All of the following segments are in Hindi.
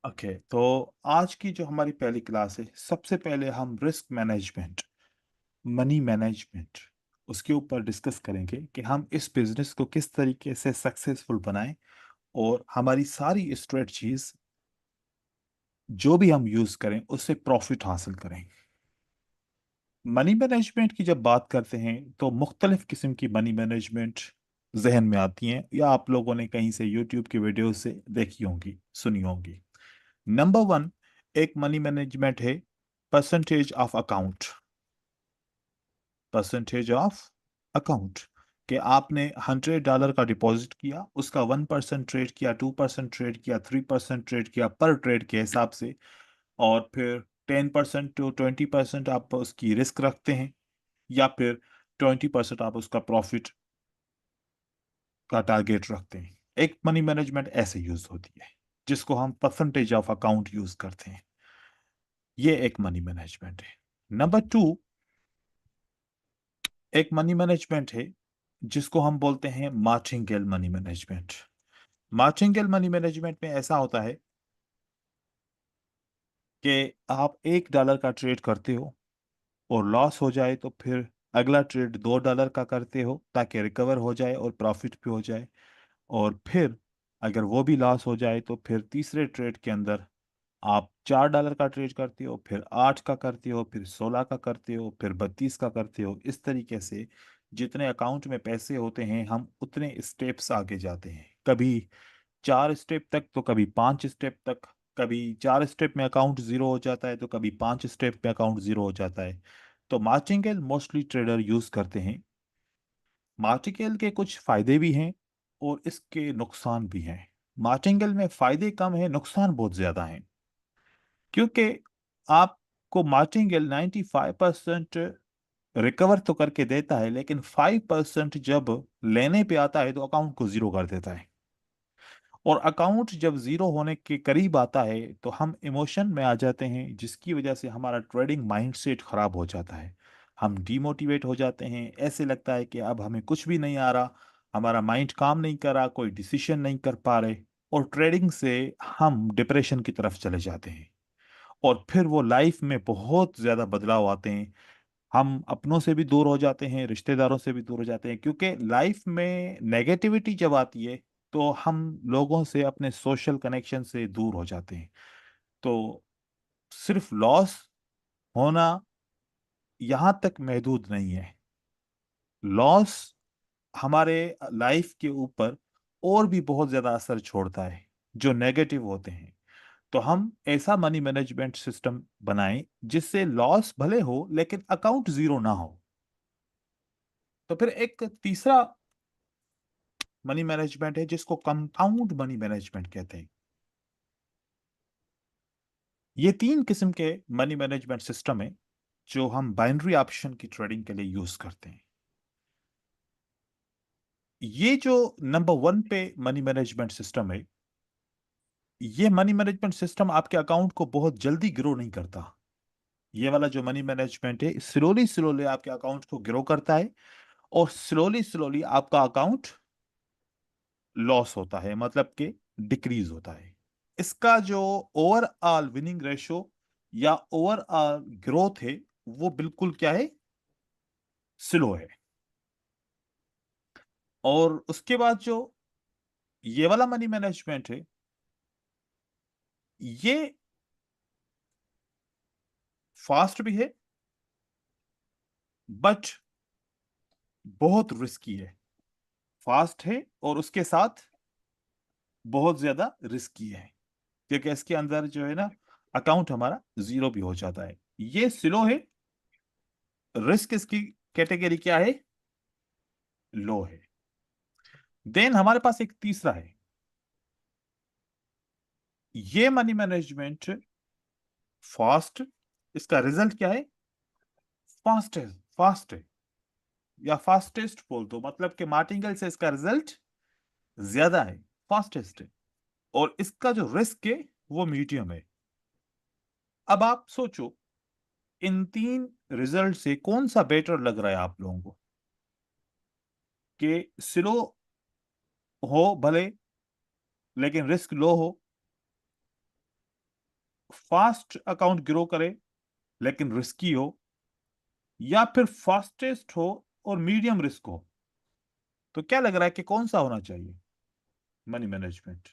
ओके, तो आज की जो हमारी पहली क्लास है, सबसे पहले हम रिस्क मैनेजमेंट, मनी मैनेजमेंट, उसके ऊपर डिस्कस करेंगे कि हम इस बिजनेस को किस तरीके से सक्सेसफुल बनाएं और हमारी सारी स्ट्रेटजीज जो भी हम यूज करें उससे प्रॉफिट हासिल करें। मनी मैनेजमेंट की जब बात करते हैं तो मुख्तलिफ किस्म की मनी मैनेजमेंट जहन में आती हैं या आप लोगों ने कहीं से यूट्यूब की वीडियो से देखी होंगी, सुनी होंगी। नंबर वन, एक मनी मैनेजमेंट है percentage of account. Percentage of account कि आपने $100 का डिपॉजिट किया, उसका 1% ट्रेड किया, 2% ट्रेड किया, 3% ट्रेड किया पर ट्रेड के हिसाब से, और फिर 10% टू 20% आप उसकी रिस्क रखते हैं, या फिर 20% आप उसका प्रॉफिट का टारगेट रखते हैं। एक मनी मैनेजमेंट ऐसे यूज होती है जिसको हम परसेंटेज ऑफ अकाउंट यूज करते हैं। ये एक मनी मैनेजमेंट है। नंबर टू, एक मनी मैनेजमेंट है जिसको हम बोलते हैं martingale money management. Martingale money management में ऐसा होता है कि आप $1 का ट्रेड करते हो और लॉस हो जाए तो फिर अगला ट्रेड $2 का करते हो ताकि रिकवर हो जाए और प्रॉफिट भी हो जाए, और फिर अगर वो भी लॉस हो जाए तो फिर तीसरे ट्रेड के अंदर आप $4 का ट्रेड करते हो, फिर 8 का करते हो, फिर 16 का करते हो, फिर 32 का करते हो। इस तरीके से जितने अकाउंट में पैसे होते हैं हम उतने स्टेप्स आगे जाते हैं। कभी 4 स्टेप तक तो कभी 5 स्टेप तक। कभी 4 स्टेप में अकाउंट जीरो हो जाता है तो कभी 5 स्टेप में अकाउंट जीरो हो जाता है। तो मार्टिंगेल मोस्टली ट्रेडर यूज करते हैं। मार्टिंगेल के कुछ फायदे भी हैं और इसके नुकसान भी हैं। मार्टिंगेल में फायदे कम है, नुकसान बहुत ज्यादा है, क्योंकि आपको मार्टिंगेल 95% रिकवर तो करके देता है, लेकिन 5% जब लेने पे आता है तो अकाउंट को जीरो कर देता है। और अकाउंट जब जीरो होने के करीब आता है तो हम इमोशन में आ जाते हैं, जिसकी वजह से हमारा ट्रेडिंग माइंडसेट खराब हो जाता है। हम डिमोटिवेट हो जाते हैं, ऐसे लगता है कि अब हमें कुछ भी नहीं आ रहा, हमारा माइंड काम नहीं कर रहा, कोई डिसीजन नहीं कर पा रहे, और ट्रेडिंग से हम डिप्रेशन की तरफ चले जाते हैं। और फिर वो लाइफ में बहुत ज्यादा बदलाव आते हैं। हम अपनों से भी दूर हो जाते हैं, रिश्तेदारों से भी दूर हो जाते हैं, क्योंकि लाइफ में नेगेटिविटी जब आती है तो हम लोगों से, अपने सोशल कनेक्शन से दूर हो जाते हैं। तो सिर्फ लॉस होना यहां तक महदूद नहीं है। लॉस हमारे लाइफ के ऊपर और भी बहुत ज्यादा असर छोड़ता है जो नेगेटिव होते हैं। तो हम ऐसा मनी मैनेजमेंट सिस्टम बनाएं जिससे लॉस भले हो लेकिन अकाउंट जीरो ना हो। तो फिर एक तीसरा मनी मैनेजमेंट है जिसको कंपाउंड मनी मैनेजमेंट कहते हैं। ये 3 किस्म के मनी मैनेजमेंट सिस्टम है जो हम बाइनरी ऑप्शन की ट्रेडिंग के लिए यूज करते हैं। ये जो नंबर 1 पे मनी मैनेजमेंट सिस्टम है, ये मनी मैनेजमेंट सिस्टम आपके अकाउंट को बहुत जल्दी ग्रो नहीं करता। ये वाला जो मनी मैनेजमेंट है स्लोली स्लोली आपके अकाउंट को ग्रो करता है, और स्लोली स्लोली आपका अकाउंट लॉस होता है, मतलब कि डिक्रीज होता है। इसका जो ओवरऑल विनिंग रेशो या ओवरऑल ग्रोथ है वो बिल्कुल क्या है, स्लो है। और उसके बाद जो ये वाला मनी मैनेजमेंट है, ये फास्ट भी है बट बहुत रिस्की है। फास्ट है और उसके साथ बहुत ज्यादा रिस्की है, क्योंकि इसके अंदर जो है ना, अकाउंट हमारा जीरो भी हो जाता है। ये स्लो है, रिस्क इसकी कैटेगरी क्या है, लो है। देन हमारे पास एक तीसरा है। ये मनी मैनेजमेंट फास्ट, इसका रिजल्ट क्या है, फास्ट है। फास्ट है या फास्टेस्ट बोल दो, मतलब कि मार्टिंगल से इसका रिजल्ट ज्यादा है, फास्टेस्ट है। और इसका जो रिस्क है वो मीडियम है। अब आप सोचो, इन 3 रिजल्ट से कौन सा बेटर लग रहा है आप लोगों को, कि स्लो हो भले लेकिन रिस्क लो हो, फास्ट अकाउंट ग्रो करे लेकिन रिस्की हो, या फिर फास्टेस्ट हो और मीडियम रिस्क हो? तो क्या लग रहा है कि कौन सा होना चाहिए money management?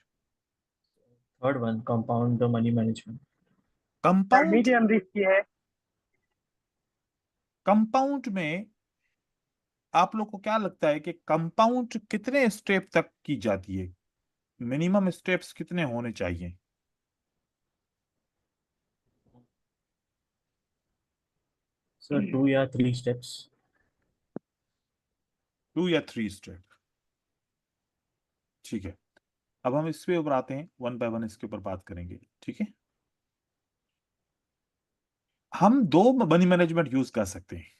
Third one, compound money management. Compound. Medium risk की है। कंपाउंड में आप लोग को क्या लगता है कि कंपाउंड कितने स्टेप तक की जाती है? मिनिमम स्टेप्स कितने होने चाहिए? सर 2 या 3 स्टेप्स। 2 या 3 स्टेप। ठीक है। अब हम इस पे ऊपर आते हैं, वन बाय वन इसके ऊपर बात करेंगे, ठीक है। हम दो मनी मैनेजमेंट यूज कर सकते हैं।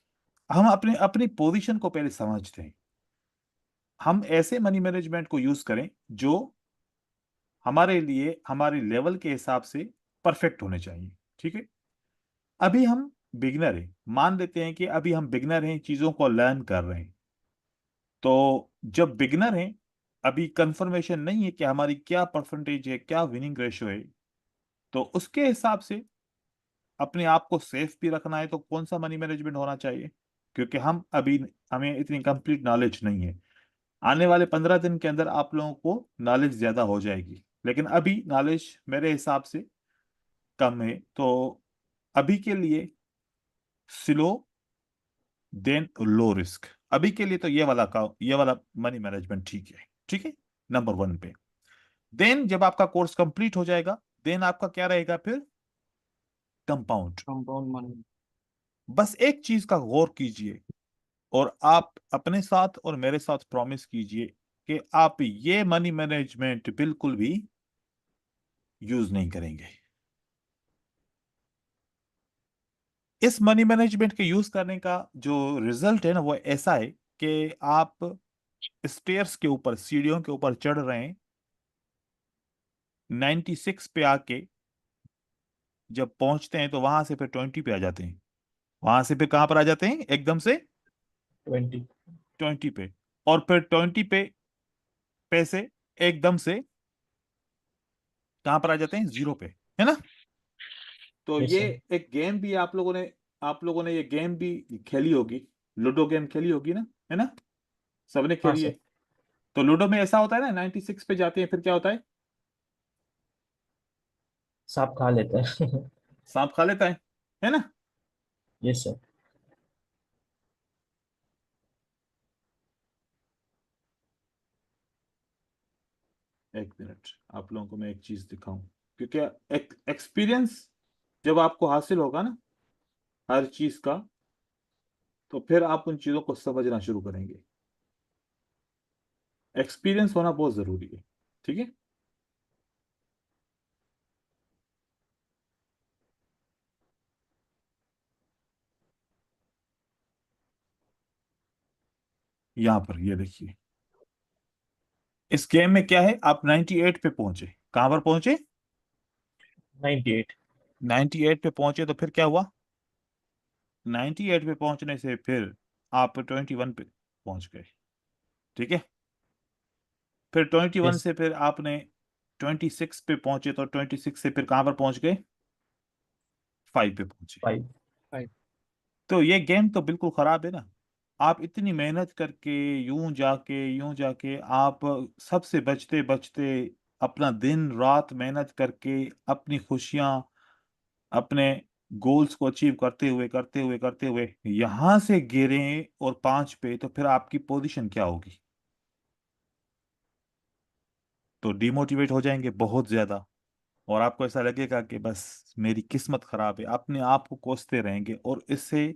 हम अपने अपनी पोजीशन को पहले समझते हैं। हम ऐसे मनी मैनेजमेंट को यूज करें जो हमारे लिए हमारे लेवल के हिसाब से परफेक्ट होने चाहिए, ठीक है। अभी हम बिगनर हैं, मान लेते हैं कि अभी हम बिगनर हैं, चीजों को लर्न कर रहे हैं। तो जब बिगनर हैं, अभी कंफर्मेशन नहीं है कि हमारी क्या परसेंटेज है, क्या विनिंग रेशियो है, तो उसके हिसाब से अपने आप को सेफ भी रखना है तो कौन सा मनी मैनेजमेंट होना चाहिए? क्योंकि हमें इतनी कंप्लीट नॉलेज नहीं है। आने वाले 15 दिन के अंदर आप लोगों को नॉलेज ज्यादा हो जाएगी, लेकिन अभी नॉलेज मेरे हिसाब से कम है। तो अभी के लिए स्लो देन लो रिस्क। अभी के लिए तो ये वाला मनी मैनेजमेंट ठीक है, ठीक है। नंबर वन पे। देन जब आपका कोर्स कंप्लीट हो जाएगा, देन आपका क्या रहेगा फिर? कंपाउंड। Compound money. बस एक चीज का गौर कीजिए, और आप अपने साथ और मेरे साथ प्रॉमिस कीजिए कि आप ये मनी मैनेजमेंट बिल्कुल भी यूज नहीं करेंगे। इस मनी मैनेजमेंट के यूज करने का जो रिजल्ट है ना, वो ऐसा है कि आप स्टेयर्स के ऊपर, सीढ़ियों के ऊपर चढ़ रहे हैं, 96 पे आके जब पहुंचते हैं तो वहां से फिर 20 पे आ जाते हैं। वहां से फिर कहां पर आ जाते हैं एकदम से? 20। 20 पे। और फिर 20 पे से एकदम से कहां पर आ जाते हैं? 0 पे, है ना। तो यस ये सर। एक गेम भी आप लोगों ने ये गेम भी खेली होगी। लूडो गेम खेली होगी ना, है ना। सबने हाँ खेली है। सर। तो लूडो में ऐसा होता है ना, 96 पे जाते हैं फिर क्या होता है? सांप खा लेता है। सांप खा लेता है ना। Yes sir. एक मिनट, आप लोगों को मैं एक चीज दिखाऊं। क्योंकि एक एक्सपीरियंस जब आपको हासिल होगा ना हर चीज का, तो फिर आप उन चीजों को समझना शुरू करेंगे। एक्सपीरियंस होना बहुत जरूरी है, ठीक है। यहां पर ये देखिए, इस गेम में क्या है, आप 98 पे पहुंचे। कहां पर पहुंचे? 98। 98 पे पहुंचे तो फिर क्या हुआ? 98 पे पहुंचने से फिर आप 21 पे पहुंच गए, ठीक है। फिर 21 यस। से फिर आपने 26 पे पहुंचे, तो 26 से फिर कहां पर पहुंच गए? 5 पे पहुंचे। 5। तो ये गेम तो बिल्कुल खराब है ना। आप इतनी मेहनत करके, यूं जाके आप सबसे बचते बचते, अपना दिन रात मेहनत करके, अपनी खुशियां, अपने गोल्स को अचीव करते हुए यहां से गिरे और 5 पे, तो फिर आपकी पोजीशन क्या होगी? तो डिमोटिवेट हो जाएंगे बहुत ज्यादा, और आपको ऐसा लगेगा कि बस मेरी किस्मत खराब है, अपने आप को कोसते रहेंगे, और इससे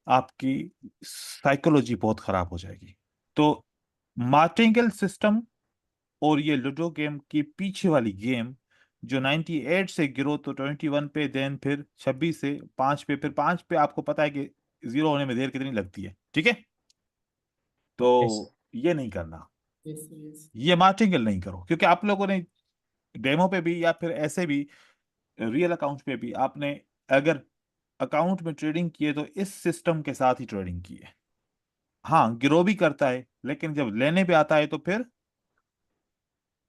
आपकी साइकोलॉजी बहुत खराब हो जाएगी। तो मार्टिंगल सिस्टम और ये लूडो गेम की पीछे वाली गेम, जो 98 से गिरो तो 21 पे, देन फिर 26 से 5 पे, फिर 5 पे आपको पता है कि जीरो होने में देर कितनी लगती है, ठीक है। यस। तो ये नहीं करना, यस यस। ये मार्टिंगल नहीं करो, क्योंकि आप लोगों ने डेमो पे भी या फिर ऐसे भी रियल अकाउंट पे भी आपने अगर अकाउंट में ट्रेडिंग की है तो इस सिस्टम के साथ ही ट्रेडिंग की है। हाँ, गिरो भी करता है, लेकिन जब लेने पे आता है तो फिर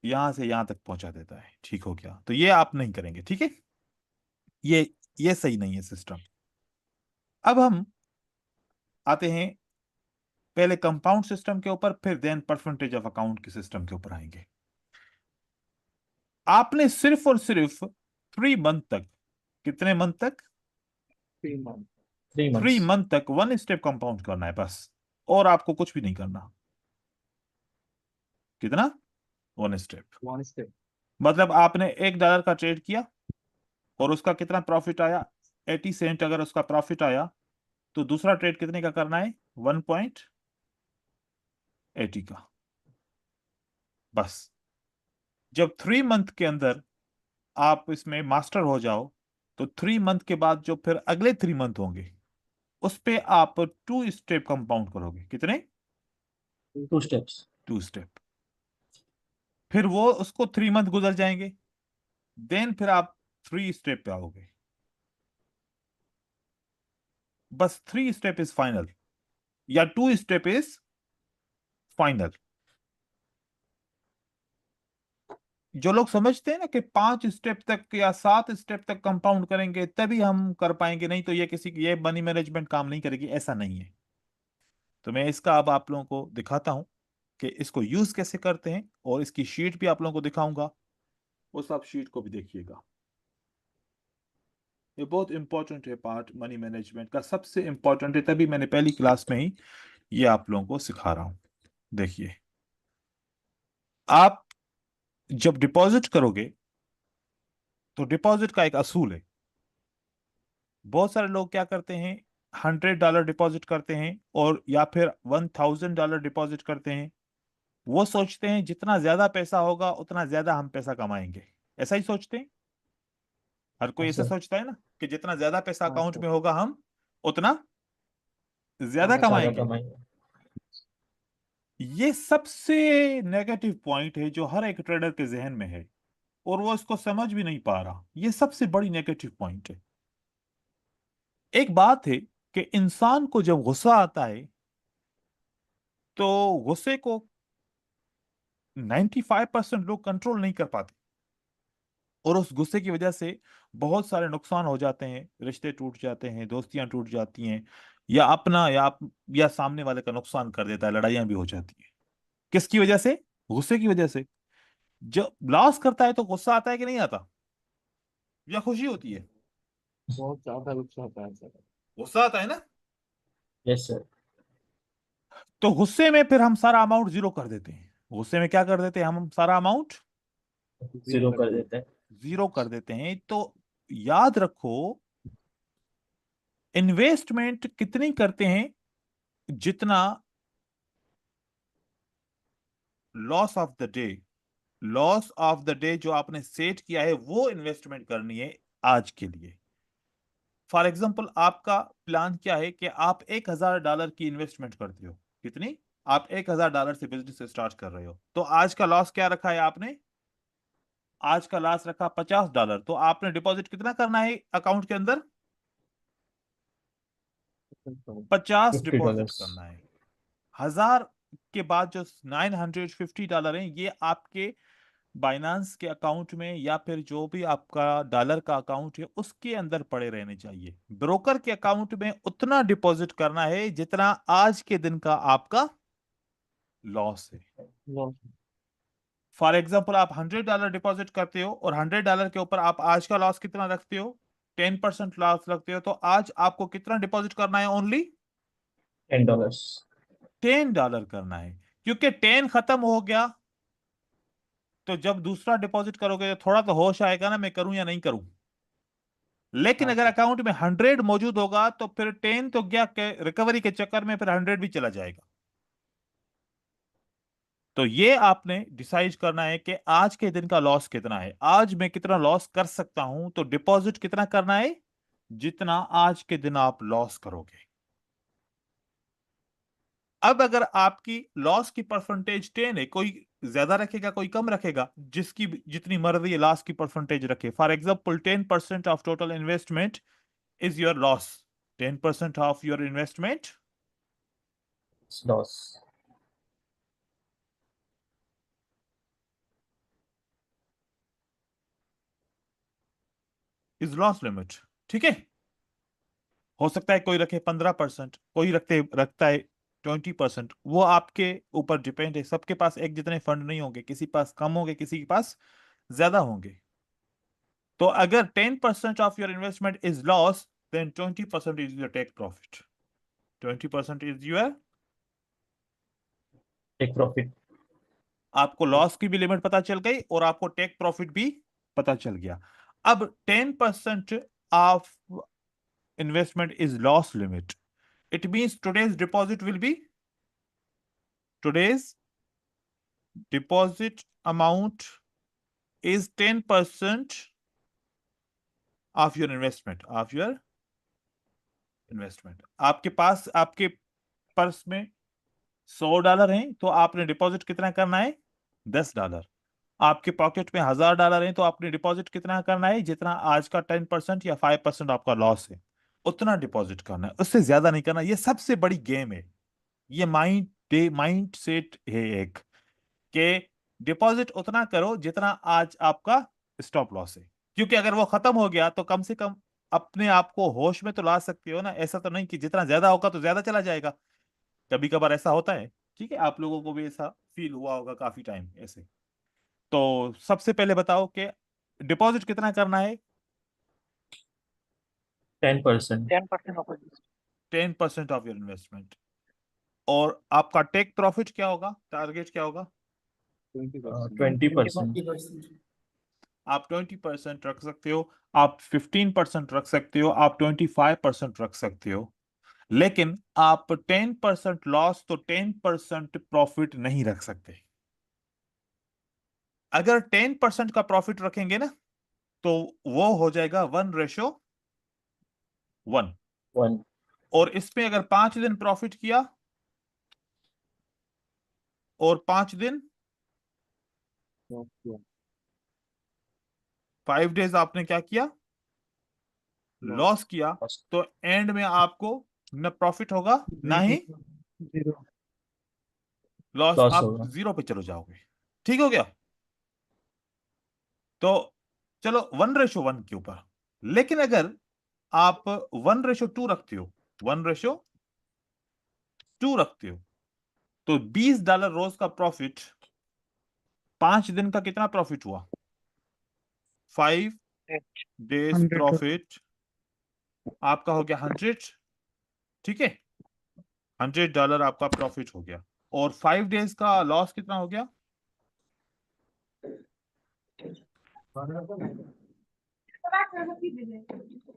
यहां से यहां तक पहुंचा देता है। ठीक हो गया, तो ये आप नहीं करेंगे, ठीक है। ये ये सही नहीं है सिस्टम। अब हम आते हैं पहले कंपाउंड सिस्टम के ऊपर, फिर देन परसेंटेज ऑफ अकाउंट के सिस्टम के ऊपर आएंगे। आपने सिर्फ और सिर्फ 3 मंथ तक, कितने मंथ तक? 3 मंथ, 3 मंथ्स। 3 मंथ तक वन स्टेप कंपाउंड करना है बस, और आपको कुछ भी नहीं करना। कितना? One step. 1 स्टेप। मतलब आपने $1 का ट्रेड किया और उसका कितना प्रॉफिट आया? 80 सेंट अगर उसका प्रॉफिट आया, तो दूसरा ट्रेड कितने का करना है? 1.80 का। बस जब 3 मंथ के अंदर आप इसमें मास्टर हो जाओ, तो 3 मंथ के बाद जो फिर अगले 3 मंथ होंगे, उस पे आप 2 स्टेप कंपाउंड करोगे। कितने? 2 स्टेप्स। 2 स्टेप। फिर वो उसको 3 मंथ गुजर जाएंगे, देन फिर आप 3 स्टेप पे आओगे। बस 3 स्टेप इज फाइनल, या 2 स्टेप इज फाइनल। जो लोग समझते हैं ना कि 5 स्टेप तक या 7 स्टेप तक कंपाउंड करेंगे तभी हम कर पाएंगे, नहीं तो ये किसी की ये मनी मैनेजमेंट काम नहीं करेगी, ऐसा नहीं है। तो मैं इसका अब आप लोगों को दिखाता हूं कि इसको यूज कैसे करते हैं, और इसकी शीट भी आप लोगों को दिखाऊंगा, उस आप शीट को भी देखिएगा। ये बहुत इंपॉर्टेंट है, पार्ट मनी मैनेजमेंट का सबसे इंपॉर्टेंट है, तभी मैंने पहली क्लास में ही ये आप लोगों को सिखा रहा हूं। देखिए, आप जब डिपॉजिट करोगे, तो डिपॉजिट का एक असूल है। बहुत सारे लोग क्या करते हैं, $100 डिपॉजिट करते हैं, और या फिर $1000 डिपॉजिट करते हैं। वो सोचते हैं जितना ज्यादा पैसा होगा उतना ज्यादा हम पैसा कमाएंगे। ऐसा ही सोचते हैं, हर कोई हाँ ऐसा सर। सोचता है ना, कि जितना ज्यादा पैसा हाँ अकाउंट सर। में होगा हम उतना ज्यादा हाँ, ज्यादा कमाएंगे। कमाएंगे। ये सबसे नेगेटिव पॉइंट है जो हर एक ट्रेडर के जहन में है, और वो इसको समझ भी नहीं पा रहा। ये सबसे बड़ी नेगेटिव पॉइंट है। एक बात है कि इंसान को जब गुस्सा आता है, तो गुस्से को 95% लोग कंट्रोल नहीं कर पाते, और उस गुस्से की वजह से बहुत सारे नुकसान हो जाते हैं, रिश्ते टूट जाते हैं, दोस्तियां टूट जाती हैं, या अपना या सामने वाले का नुकसान कर देता है, लड़ाइयां भी हो जाती हैं। किसकी वजह से? गुस्से की वजह से। जब लॉस करता है तो गुस्सा आता है कि नहीं आता, या खुशी होती है? बहुत ज्यादा गुस्सा आता है सर। गुस्सा आता है ना। Yes sir. तो गुस्से में फिर हम सारा अमाउंट जीरो कर देते हैं। गुस्से में क्या कर देते हैं हम? सारा अमाउंट जीरो कर देते हैं। जीरो कर देते हैं। तो याद रखो, इन्वेस्टमेंट कितनी करते हैं? जितना loss of the day, loss of the day जो आपने सेट किया है वो इन्वेस्टमेंट करनी है आज के लिए। फॉर एग्जाम्पल, आपका प्लान क्या है कि आप $1000 की इन्वेस्टमेंट करते हो। कितनी? आप $1000 से बिजनेस स्टार्ट कर रहे हो, तो आज का लॉस क्या रखा है आपने? आज का लॉस रखा $50। तो आपने डिपॉजिट कितना करना है अकाउंट के अंदर? 50 फिफ्टी डिपॉजिट डॉलर्स करना है। 1000 के बाद जो $950 है, ये आपके बाइनांस के अकाउंट में, या फिर जो भी आपका डॉलर का अकाउंट है उसके अंदर पड़े रहने चाहिए। ब्रोकर के अकाउंट में उतना डिपॉजिट करना है जितना आज के दिन का आपका लॉस है। लॉस। फॉर एग्जाम्पल, आप $100 डिपॉजिट करते हो, और $100 के ऊपर आप आज का लॉस कितना रखते हो? 10% लॉस रखते हो, तो आज आपको कितना डिपॉजिट करना है? ओनली $10। $10 करना है। क्योंकि 10 खत्म हो गया, तो जब दूसरा डिपॉजिट करोगे तो थोड़ा तो होश आएगा ना, मैं करूं या नहीं करूं। लेकिन हाँ अगर सर। अकाउंट में 100 मौजूद होगा, तो फिर 10 तो गया, के रिकवरी के चक्कर में फिर 100 भी चला जाएगा। तो ये आपने डिसाइड करना है कि आज के दिन का लॉस कितना है, आज मैं कितना लॉस कर सकता हूं, तो डिपॉजिट कितना करना है? जितना आज के दिन आप लॉस करोगे। अब अगर आपकी लॉस की परसेंटेज 10 है, कोई ज्यादा रखेगा कोई कम रखेगा, जिसकी जितनी मर्जी लॉस की परसेंटेज रखे। For example, 10% of total investment is your loss. 10% of your investment loss. Is loss limit. ठीक है, हो सकता है कोई रखे 15%, कोई रखता है 20%, वो आपके ऊपर डिपेंड है। सबके पास एक जितने फंड नहीं होंगे, किसी पास कम होंगे, किसी के पास ज्यादा होंगे। तो अगर 10% of your investment is loss, then 20% is your take profit. 20% is your, take profit. आपको लॉस की भी लिमिट पता चल गई और आपको टेक प्रॉफिट भी पता चल गया। अब 10% of investment is loss limit, it means today's deposit will be, today's deposit amount is 10% of your investment. आपके पास, आपके पर्स में $100 हैं, तो आपने डिपॉजिट कितना करना है? $10। आपके पॉकेट में $1000 हैं, तो आपने डिपॉजिट कितना करना है? जितना आज का 10% या 5% आपका लॉस है, उतना डिपॉजिट करना है, उससे ज्यादा नहीं करना। ये सबसे बड़ी गेम है। ये माइंड सेट है एक, कि डिपॉजिट उतना करो जितना आज आपका स्टॉप लॉस है। क्योंकि अगर वो खत्म हो गया तो कम से कम अपने आप को होश में तो ला सकते हो ना। ऐसा तो नहीं कि जितना ज्यादा होगा तो ज्यादा चला जाएगा। कभी कभार ऐसा होता है। ठीक है, आप लोगों को भी ऐसा फील हुआ होगा काफी टाइम ऐसे। तो सबसे पहले बताओ कि डिपॉजिट कितना करना है? 10%। 10% ऑफ योर इन्वेस्टमेंट। और आपका टेक प्रॉफिट क्या होगा, टारगेट क्या होगा? 20%। आप 20% रख सकते हो, आप 15% रख सकते हो, आप 25% रख सकते हो। लेकिन आप 10% लॉस तो 10% प्रॉफिट नहीं रख सकते। अगर 10% का प्रॉफिट रखेंगे ना, तो वो हो जाएगा 1:1। 1। और इसमें अगर 5 दिन प्रॉफिट किया और 5 दिन, 5 डेज आपने क्या किया? लॉस किया। तो एंड में आपको न प्रॉफिट होगा ना ही लॉस, लॉस आप होगा। जीरो पे चले जाओगे। ठीक हो गया? तो चलो 1:1 के ऊपर। लेकिन अगर आप 1:2 रखते हो, 1:2 रखते हो, तो $20 रोज का प्रॉफिट, 5 दिन का कितना प्रॉफिट हुआ? 5 डेज प्रॉफिट आपका हो गया 100। ठीक है, $100 आपका प्रॉफिट हो गया। और 5 डेज का लॉस कितना हो गया?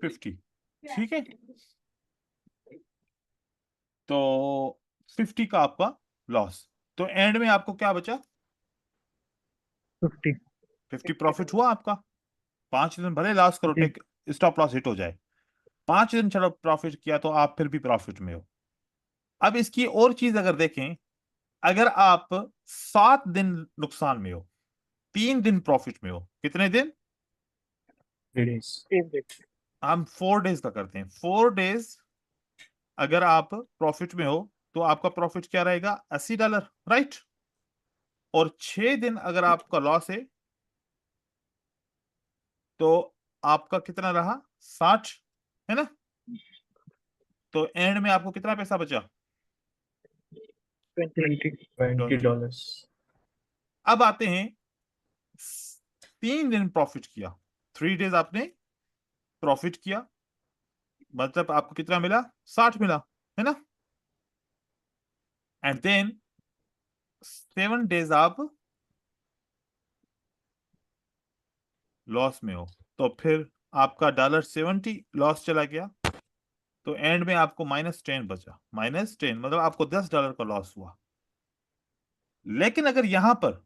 50। ठीक है, तो 50 का आपका लॉस। तो एंड में आपको क्या बचा? 50 प्रॉफिट हुआ आपका। 5 दिन भले लॉस करो, टेक स्टॉप लॉस हिट हो जाए, 5 दिन चलो प्रॉफिट किया, तो आप फिर भी प्रॉफिट में हो। अब इसकी और चीज अगर देखें, अगर आप 7 दिन नुकसान में हो, 3 दिन प्रॉफिट में हो, कितने दिन? 3 days। हम 4 डेज का करते हैं। 4 डेज अगर आप प्रॉफिट में हो, तो आपका प्रॉफिट क्या रहेगा? $80, राइट। और 6 दिन अगर आपका लॉस है, तो आपका कितना रहा? 60, है ना? तो एंड में आपको कितना पैसा बचा? 20 20। डॉलर्स अब आते हैं, 3 दिन प्रॉफिट किया, 3 डेज आपने प्रॉफिट किया, मतलब आपको कितना मिला? 60 मिला, है ना? एंड देन 7 डेज आप लॉस में हो, तो फिर आपका $70 लॉस चला गया। तो एंड में आपको -10 बचा। -10 मतलब आपको $10 का लॉस हुआ। लेकिन अगर यहां पर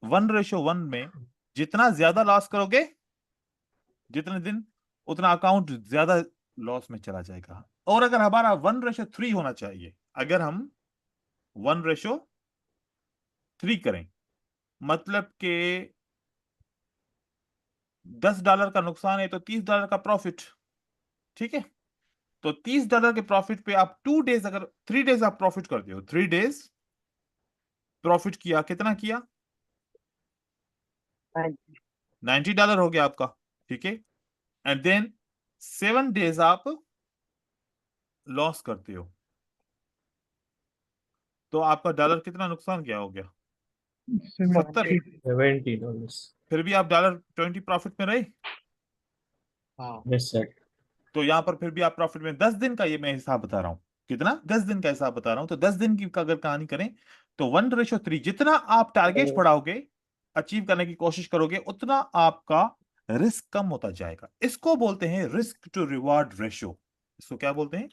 1:1 में जितना ज्यादा लॉस करोगे, जितने दिन, उतना अकाउंट ज्यादा लॉस में चला जाएगा। और अगर हमारा 1:3 होना चाहिए, अगर हम 1:3 करें, मतलब कि $10 का नुकसान है तो $30 का प्रॉफिट। ठीक है, तो $30 के प्रॉफिट पे आप 2 डेज, अगर 3 डेज आप प्रॉफिट करते हो, 3 डेज प्रॉफिट किया, कितना किया? $90 हो गया आपका। ठीक है, एंड देन 7 डेज आप लॉस करते हो, तो आपका डॉलर कितना नुकसान क्या हो गया? 70। 70। $70। फिर भी आप $20 प्रॉफिट में रहे। हाँ। Yes sir. तो यहां पर फिर भी आप प्रॉफिट में 10 दिन का, ये मैं हिसाब बता रहा हूं, कितना, 10 दिन का हिसाब बता रहा हूं। तो 10 दिन की अगर कहानी करें तो 1:3, जितना आप टारगेट बढ़ाओगे, अचीव करने की कोशिश करोगे, उतना आपका रिस्क कम होता जाएगा। इसको बोलते हैं रिस्क टू रिवार्ड रेशियो। इसको क्या बोलते हैं?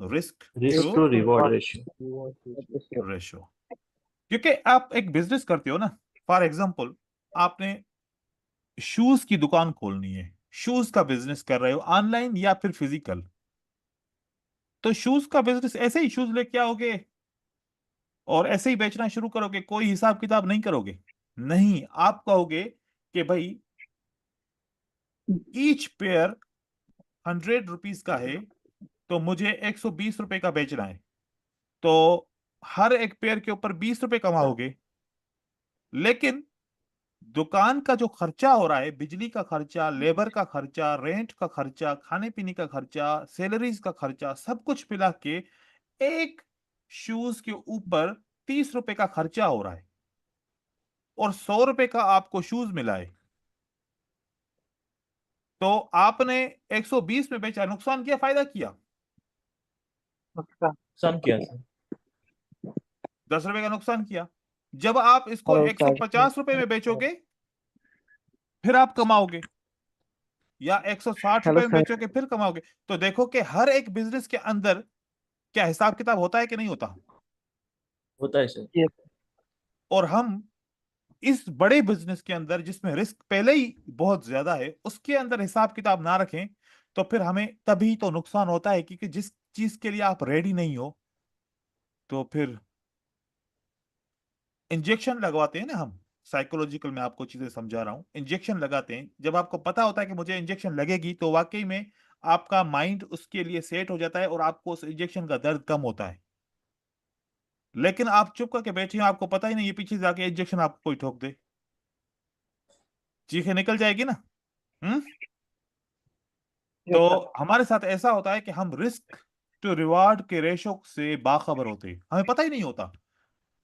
Risk risk to to reward ratio. Ratio. क्योंकि आप एक बिजनेस करते हो ना, फॉर एग्जाम्पल आपने शूज की दुकान खोलनी है, शूज का बिजनेस कर रहे हो, ऑनलाइन या फिर फिजिकल। तो शूज का बिजनेस ऐसे ही शूज लेके आओगे और ऐसे ही बेचना शुरू करोगे, कोई हिसाब किताब नहीं करोगे? नहीं, आप कहोगे कि भाई ईच पेयर 100 रुपीज का है, तो मुझे 120 रुपए का बेचना है। तो हर एक पेयर के ऊपर 20 रुपए कमाओगे। लेकिन दुकान का जो खर्चा हो रहा है, बिजली का खर्चा, लेबर का खर्चा, रेंट का खर्चा, खाने पीने का खर्चा, सैलरीज का खर्चा, सब कुछ मिला के एक शूज के ऊपर 30 रुपए का खर्चा हो रहा है, और 100 रुपए का आपको शूज मिला है। तो आपने 120 में बेचा, नुकसान किया फायदा किया? नुकसान किया सर। 10 रुपए का नुकसान किया। जब आप इसको हेलो सर। 150 रुपए में बेचोगे, फिर आप कमाओगे, या 160 रुपए हेलो में सर। बेचोगे, फिर कमाओगे। तो देखो कि हर एक बिजनेस के अंदर क्या हिसाब किताब होता है कि नहीं होता? होता है सर। ये और हम इस बड़े बिजनेस के अंदर, जिसमें रिस्क पहले ही बहुत ज्यादा है, उसके अंदर हिसाब किताब ना रखें, तो फिर हमें तभी तो नुकसान होता है। क्योंकि जिस चीज के लिए आप रेडी नहीं हो, तो फिर इंजेक्शन लगवाते हैं ना हम, साइकोलॉजिकल में आपको चीजें समझा रहा हूं। इंजेक्शन लगाते हैं, जब आपको पता होता है कि मुझे इंजेक्शन लगेगी, तो वाकई में आपका माइंड उसके लिए सेट हो जाता है और आपको उस इंजेक्शन का दर्द कम होता है। लेकिन आप चुप करके बैठे हो, आपको पता ही नहीं, ये पीछे जाके इंजेक्शन आपको कोई ठोक दे, चीखें निकल जाएगी ना। हम्म। ये सर। तो हमारे साथ ऐसा होता है कि हम रिस्क टू रिवार्ड के रेशो से बाखबर होते हैं, हमें पता ही नहीं होता,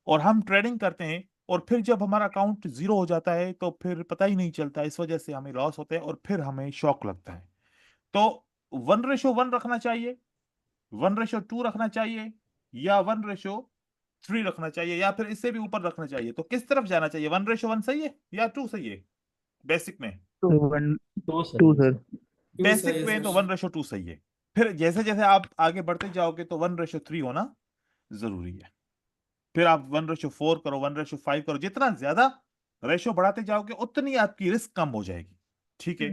और हम ट्रेडिंग करते हैं। और फिर जब हमारा अकाउंट जीरो हो जाता है, तो फिर पता ही नहीं चलता, इस वजह से हमें लॉस होता है और फिर हमें शॉक लगता है। तो 1:1 रखना चाहिए, 1:2 रखना चाहिए, या 1:3 रखना चाहिए, या फिर इससे भी ऊपर रखना चाहिए? तो किस तरफ जाना चाहिए? 1:1 सही है या 2 सही है? बेसिक में, 1 टू 2 सही है सर। सर। टू सही बेसिक है में तो सर। 1:2 सही है। फिर जैसे जैसे आप आगे बढ़ते जाओगे, तो 1:3 होना जरूरी है। फिर आप 1:4 करो, 1:5 करो, जितना ज्यादा रेशो बढ़ाते जाओगे, उतनी आपकी रिस्क कम हो जाएगी। ठीक है?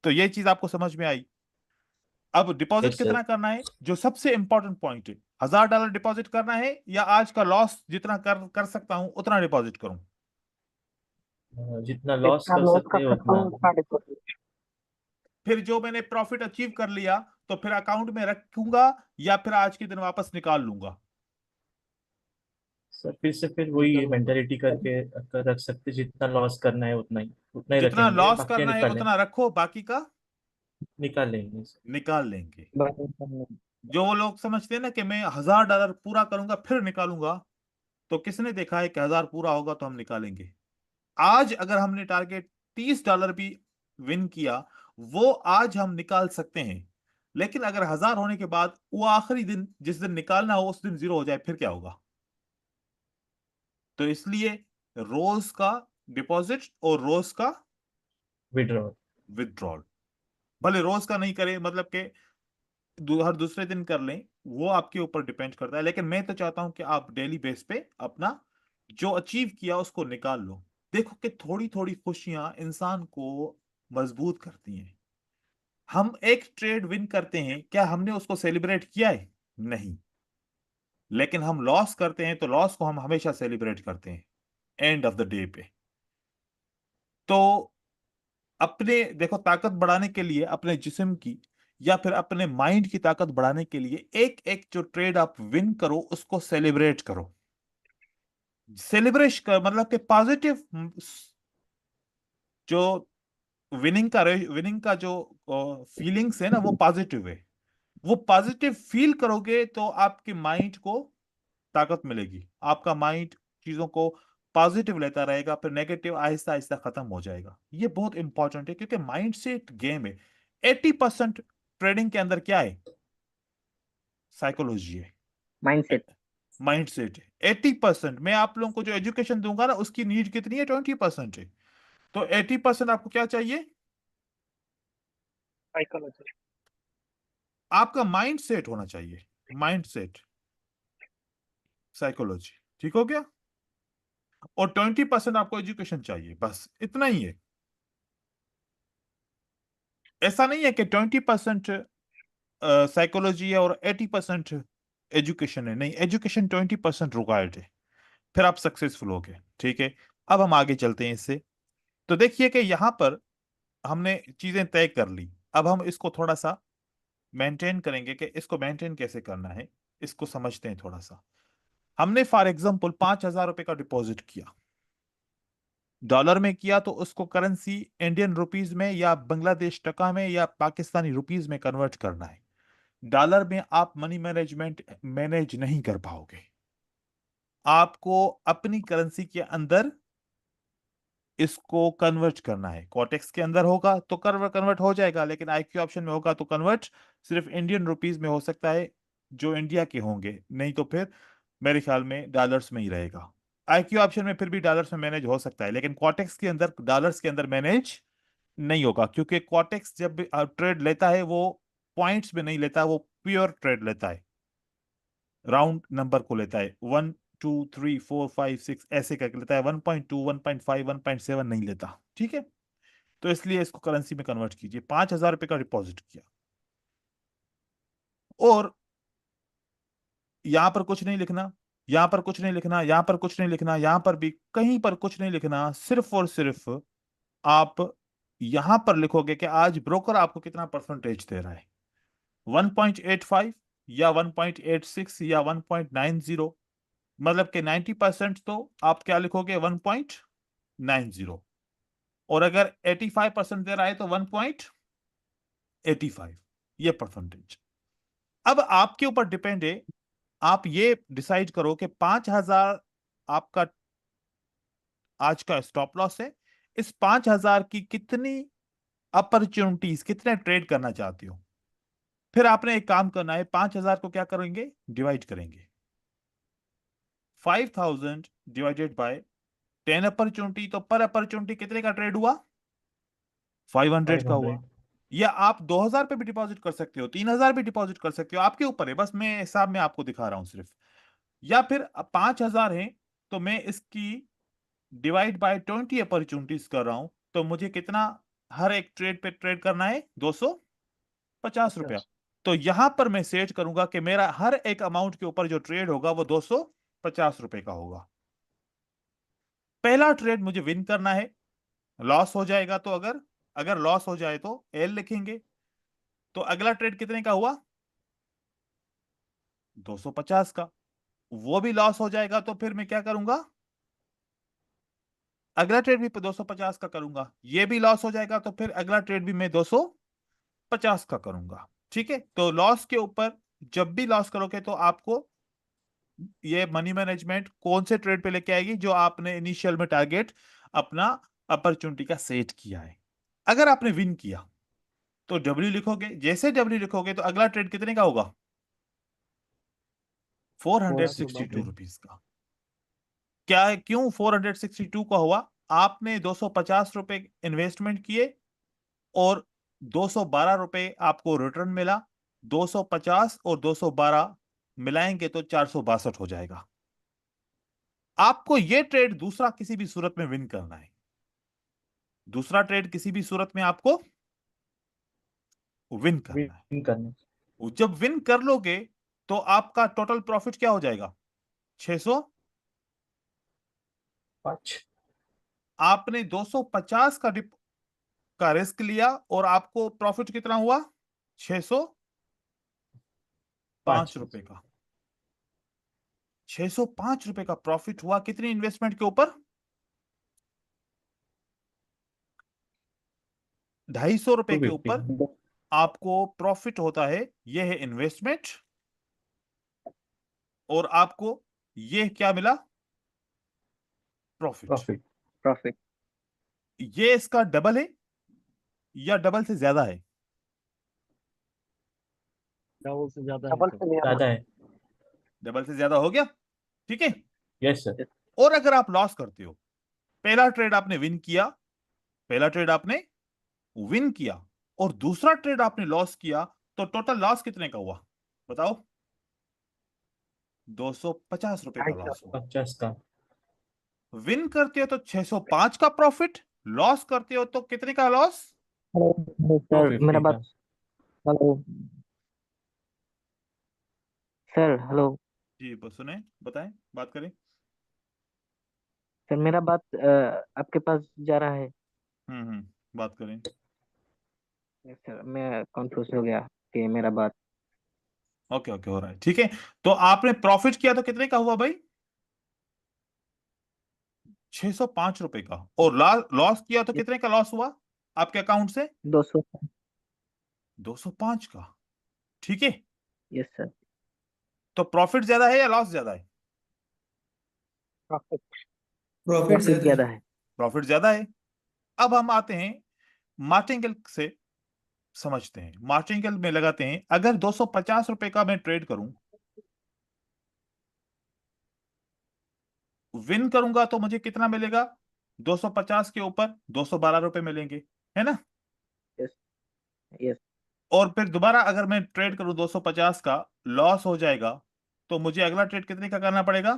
तो ये चीज आपको समझ में आई। अब डिपॉजिट यस कितना सर। करना है, जो सबसे इंपॉर्टेंट पॉइंट है, $1000 डिपॉजिट करना है, या आज का लॉस जितना कर कर सकता हूं उतना डिपॉजिट करूं? जितना लॉस जितना कर लॉस सकते कर हैं सकता उतना। हूँ उतना डिपॉजिट। फिर जो मैंने प्रॉफिट अचीव कर लिया, तो फिर अकाउंट में रखूंगा, या फिर आज के दिन वापस निकाल लूंगा? सर फिर से फिर वही मेंटेलिटी करके रख सकते, जितना लॉस करना है उतना ही जितना रखेंगे, लॉस बाकी करना है निकालें। उतना रखो, बाकी का निकाल लेंगे सर। निकाल लेंगे। बस। जो वो लोग समझते हैं ना कि मैं $1000 पूरा करूंगा फिर निकालूंगा, तो किसने देखा है कि 1000 पूरा होगा तो हम निकालेंगे? आज अगर हमने टारगेट $30 भी विन किया, वो आज हम निकाल सकते हैं। लेकिन अगर 1000 होने के बाद वो आखिरी दिन, जिस दिन निकालना हो, उस दिन जीरो हो जाए, फिर क्या होगा? तो इसलिए रोज का डिपॉजिट और रोज का विड्रॉ। विथड्रॉल, भले रोज का नहीं करें, मतलब कि हर दूसरे दिन कर लें, वो आपके ऊपर डिपेंड करता है। लेकिन मैं तो चाहता हूं कि आप डेली बेस पे अपना जो अचीव किया उसको निकाल लो। देखो कि थोड़ी थोड़ी खुशियां इंसान को मजबूत करती हैं। हम एक ट्रेड विन करते हैं, क्या हमने उसको सेलिब्रेट किया है? नहीं। लेकिन हम लॉस करते हैं, तो लॉस को हम हमेशा सेलिब्रेट करते हैं एंड ऑफ द डे पे। तो अपने देखो, ताकत बढ़ाने के लिए अपने जिस्म की, या फिर अपने माइंड की ताकत बढ़ाने के लिए, एक एक जो ट्रेड आप विन करो उसको सेलिब्रेट करो। सेलिब्रेशन कर मतलब कि पॉजिटिव जो विनिंग का जो फीलिंग्स है ना वो पॉजिटिव है। वो पॉजिटिव फील करोगे तो आपके माइंड को ताकत मिलेगी, आपका माइंड चीजों को पॉजिटिव लेता रहेगा, फिर नेगेटिव आहिस्ता आहिस्ता खत्म हो जाएगा। ये बहुत इंपॉर्टेंट है क्योंकि माइंड सेट गेम है। 80% ट्रेडिंग के अंदर क्या है? साइकोलॉजी है, माइंडसेट। माइंड सेट है। 80% मैं आप लोगों को जो एजुकेशन दूंगा ना उसकी नीड कितनी है? 20% है। तो 80% आपको क्या चाहिए? साइकोलॉजी। आपका माइंड सेट होना चाहिए। माइंड सेट, साइकोलॉजी, ठीक हो गया? और 20% आपको एजुकेशन चाहिए, बस इतना ही है। ऐसा नहीं है कि 20% साइकोलॉजी है और 80% एजुकेशन है, नहीं, एजुकेशन 20% रिक्वायर्ड है, फिर आप सक्सेसफुल हो गए। ठीक है, अब हम आगे चलते हैं इससे। तो देखिए कि यहां पर हमने चीजें तय कर ली। अब हम इसको थोड़ा सा मेंटेन करेंगे कि इसको मेंटेन कैसे करना है, इसको समझते हैं थोड़ा सा। हमने फॉर एग्जांपल 5,000 रुपए का डिपॉजिट किया, डॉलर में किया, तो उसको करेंसी इंडियन रुपीज में या बांग्लादेश टका में या पाकिस्तानी रुपीज में कन्वर्ट करना है। डॉलर में आप मनी मैनेजमेंट मैनेज नहीं कर पाओगे। आपको अपनी करेंसी के अंदर इसको कन्वर्ट करना है। कॉटेक्स के अंदर होगा तो कन्वर्ट हो जाएगा, लेकिन आईक्यू ऑप्शन में होगा तो कन्वर्ट सिर्फ इंडियन रुपीज में हो सकता है, जो इंडिया के होंगे, नहीं तो फिर मेरे ख्याल में डॉलर्स में ही रहेगा। आईक्यू ऑप्शन में फिर भी डॉलर्स में मैनेज हो सकता है, लेकिन कॉटेक्स के अंदर डॉलर्स के अंदर मैनेज नहीं होगा, क्योंकि कॉटेक्स जब ट्रेड लेता है वो पॉइंट्स में नहीं लेता, वो प्योर ट्रेड लेता है, राउंड नंबर को लेता है। 1 2 3 4 5 6 ऐसे करके लेता है, 1.2 1.5 1.7 नहीं लेता। ठीक है, तो इसलिए इसको करेंसी में कन्वर्ट कीजिए। 5,000 रुपए का डिपॉजिट किया, और यहां पर कुछ नहीं लिखना, यहां पर कुछ नहीं लिखना, यहां पर कुछ नहीं लिखना, यहां पर भी कहीं पर कुछ नहीं लिखना। सिर्फ और सिर्फ आप यहां पर लिखोगे कि आज ब्रोकर आपको कितना परसेंटेज दे रहा है, 1.85 या 1.86 या 1.90। मतलब कि 90% तो आप क्या लिखोगे? 1.90। और अगर 85% दे रहा है तो 1.85, ये परसेंटेज। अब आपके ऊपर डिपेंड है, आप ये डिसाइड करो कि 5,000 आपका आज का स्टॉप लॉस है। इस 5,000 की कितनी अपॉर्चुनिटीज, कितने ट्रेड करना चाहते हो? फिर आपने एक काम करना है, 5,000 को क्या करेंगे? डिवाइड करेंगे। 5,000 डिवाइडेड बाय 10 अपॉर्चुनिटी, तो पर अपॉर्चुनिटी कितने का ट्रेड हुआ? 500 फाइव का हुआ। हंड्रेड या आप 2,000 पे भी डिपॉजिट कर सकते हो, 3,000 भी डिपॉजिट कर सकते हो, आपके ऊपर है, बस मैं हिसाब में आपको दिखा रहा हूं सिर्फ। या फिर 5,000 है तो मैं इसकी डिवाइड बाय 20 अपॉर्चुनिटीज कर रहा हूं, तो मुझे कितना हर एक ट्रेड पे ट्रेड करना है? 250 रुपया। 50। तो यहां पर मैं सेट करूंगा कि मेरा हर एक अमाउंट के ऊपर जो ट्रेड होगा वो 250 रुपए का होगा। पहला ट्रेड मुझे विन करना है। लॉस हो जाएगा तो अगर अगर लॉस हो जाए तो एल लिखेंगे। तो अगला ट्रेड कितने का हुआ? 250 का। वो भी लॉस हो जाएगा तो फिर मैं क्या करूंगा? अगला ट्रेड भी 250 का करूंगा। ये भी लॉस हो जाएगा तो फिर अगला ट्रेड भी मैं 250 का करूंगा। ठीक है, तो लॉस के ऊपर जब भी लॉस करोगे तो आपको ये मनी मैनेजमेंट कौन से ट्रेड पे लेके आएगी? जो आपने इनिशियल में टारगेट अपना अपॉर्चुनिटी का सेट किया है। अगर आपने विन किया तो डब्ल्यू लिखोगे। जैसे डब्ल्यू लिखोगे तो अगला ट्रेड कितने का होगा? Four four hundred sixty two sixty rupees का। क्या है, क्यों 462 का हुआ? आपने 250 रुपए इन्वेस्टमेंट किए और 212 रुपए आपको रिटर्न मिला। 250 और 212 मिलाएंगे तो 462 हो जाएगा। आपको ये ट्रेड दूसरा किसी भी सूरत में विन करना है। दूसरा ट्रेड किसी भी सूरत में आपको विन करना है। विन करने। जब विन कर लोगे तो आपका टोटल प्रॉफिट क्या हो जाएगा? 600। 5। आपने 250 का रिस्क लिया और आपको प्रॉफिट कितना हुआ? 605 5। रुपए का। 605 रुपए का प्रॉफिट हुआ कितनी इन्वेस्टमेंट के ऊपर? ₹250 के 250 ऊपर आपको प्रॉफिट होता है, ये है इन्वेस्टमेंट, और आपको ये क्या मिला? प्रॉफिट। प्रॉफिट। प्रॉफिट। ये इसका डबल है या डबल से ज्यादा है? डबल से ज्यादा है डबल सर। से ज्यादा। ज्यादा है। डबल से ज्यादा हो गया, ठीक है। Yes sir. और अगर आप लॉस करते हो, पहला ट्रेड आपने विन किया, पहला ट्रेड आपने विन किया और दूसरा ट्रेड आपने लॉस किया, तो टोटल लॉस कितने का हुआ बताओ? ₹250 का लॉस हुआ। 50 का। विन करते हो तो 605 का प्रॉफिट, लॉस करते हो तो कितने का लॉस? हेलो सर, 250 मेरा का। बात। हेलो सर, हेलो जी सुने, बताएं, बात करें। सर, मेरा बात आपके पास जा रहा है। बात करें। सर, मैं कंफ्यूज हो गया कि मेरा बात। ओके ओके, हो रहा है, ठीक है। तो आपने प्रॉफिट किया तो कितने का हुआ भाई? ₹605 का। और लॉस किया तो कितने का लॉस हुआ आपके अकाउंट से? 200। 205 का, ठीक है। Yes sir. तो प्रॉफिट ज्यादा है या लॉस ज्यादा है? प्रॉफिट। प्रॉफिट प्रॉफिट ज्यादा ज्यादा है। है। प्रॉफिट ज्यादा है। अब हम आते हैं मार्टिंगल से, समझते हैं। मार्टिंगल में लगाते हैं, अगर ₹250 का मैं ट्रेड करूं, विन करूंगा तो मुझे कितना मिलेगा? 250 के ऊपर ₹212 मिलेंगे, है ना। यस। यस। और फिर दोबारा अगर मैं ट्रेड करूं 250 का, लॉस हो जाएगा, तो मुझे अगला ट्रेड कितने का करना पड़ेगा?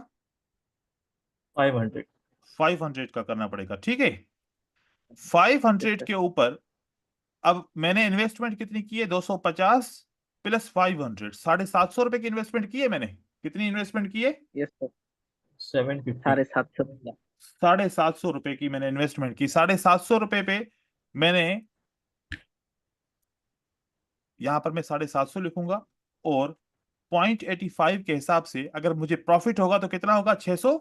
500। 500 का करना पड़ेगा, ठीक है। Yes 500 sir. के ऊपर अब मैंने इन्वेस्टमेंट कितनी की है? 250 प्लस 500, ₹750 की इन्वेस्टमेंट की है मैंने। कितनी इन्वेस्टमेंट की है? Yes sir. 750। 750। ₹750 की मैंने इन्वेस्टमेंट की। ₹750 पे मैंने, यहां पर मैं 750 लिखूंगा, और 0.85 के हिसाब से अगर मुझे प्रॉफिट होगा तो कितना होगा? 37।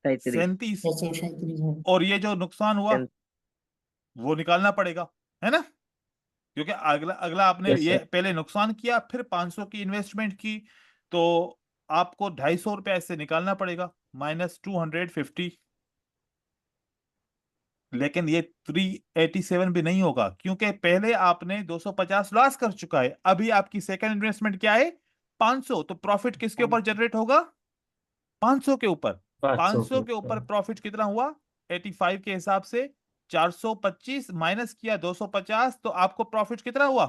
637। 637। और ये जो नुकसान हुआ वो निकालना पड़ेगा, है ना, क्योंकि अगला अगला आपने यस ये सर। पहले नुकसान किया, फिर 500 की इन्वेस्टमेंट की, तो आपको ₹250 ऐसे निकालना पड़ेगा, -250। लेकिन ये 387 भी नहीं होगा, क्योंकि पहले आपने 250 लॉस कर चुका है, अभी आपकी सेकंड इन्वेस्टमेंट क्या है? 500। तो प्रॉफिट किसके ऊपर जनरेट होगा? 500 के ऊपर। 500 500 के ऊपर प्रॉफिट कितना हुआ 85 के हिसाब से? 425 माइनस किया 250, तो आपको प्रॉफिट कितना हुआ?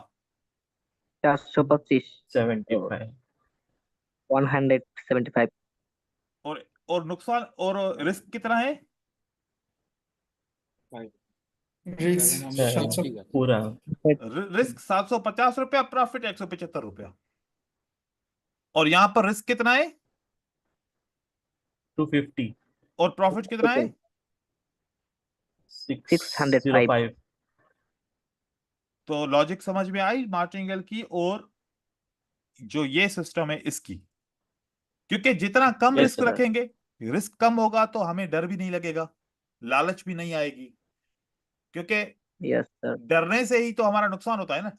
425। 75। 175। और नुकसान और रिस्क कितना है? रिस्क 700। पूरा रिस्क ₹750, प्रॉफिट ₹175। और यहां पर रिस्क कितना है 250। और प्रॉफिट कितना है? 605। 605। तो लॉजिक समझ में आई मार्टिंगेल की, और जो ये सिस्टम है इसकी। क्योंकि जितना कम यस रिस्क सर। रखेंगे, रिस्क कम होगा तो हमें डर भी नहीं लगेगा, लालच भी नहीं आएगी। क्योंकि यस सर। डरने से ही तो हमारा नुकसान होता है ना।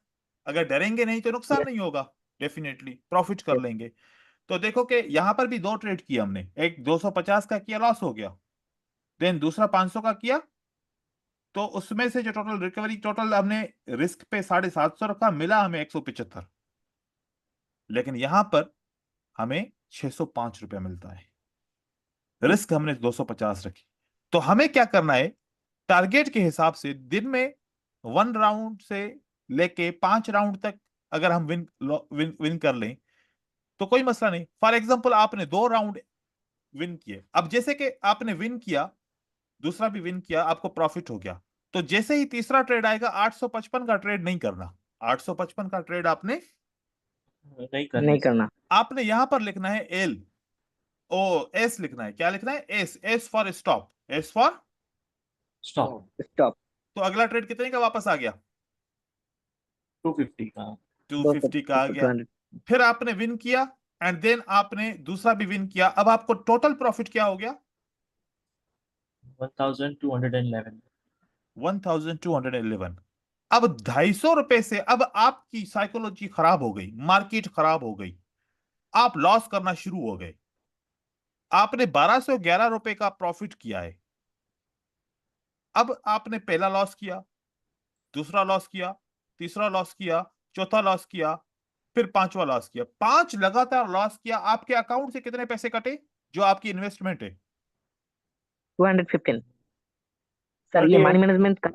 अगर डरेंगे नहीं तो नुकसान यस। नहीं होगा, डेफिनेटली प्रॉफिट कर यस। लेंगे। तो देखो कि यहां पर भी दो ट्रेड किया हमने, एक 250 का किया, लॉस हो गया, देन दूसरा 500 का किया, तो उसमें से जो टोटल रिकवरी, टोटल हमने रिस्क पे 750 रखा, मिला हमें 175। लेकिन यहां पर हमें ₹605 मिलता है, रिस्क हमने 250 रखी। तो हमें क्या करना है, टारगेट के हिसाब से दिन में 1 राउंड से लेके 5 राउंड तक अगर हम विन विन विन कर लें तो कोई मसला नहीं। फॉर एग्जांपल आपने 2 राउंड विन किए, अब जैसे कि आपने विन किया, दूसरा भी विन किया, आपको प्रॉफिट हो गया, तो जैसे ही तीसरा ट्रेड आएगा 855 का ट्रेड नहीं करना। 855 का ट्रेड आपने नहीं करना नहीं सर। करना। आपने यहां पर लिखना है एस लिखना है। क्या लिखना है? S for stop, S for. Stop. Stop. तो अगला ट्रेड कितने का वापस आ गया? 250 का। 250 का आ गया। 200। फिर आपने विन किया, एंड देन आपने दूसरा भी विन किया, अब आपको टोटल प्रॉफिट क्या हो गया? 1211। 1211। अब 250 रुपए से अब आपकी साइकोलॉजी खराब हो गई, मार्केट खराब हो गई, आप लॉस करना शुरू हो गए। आपने 1211 रुपए का प्रॉफिट किया है। अब आपने पहला लॉस किया, दूसरा लॉस किया, तीसरा लॉस किया, चौथा लॉस किया, फिर पांचवा लॉस किया। 5 लगातार लॉस किया। आपके अकाउंट से कितने पैसे कटे जो आपकी इन्वेस्टमेंट है? 215। सर ये 38 मनी मैनेजमेंट का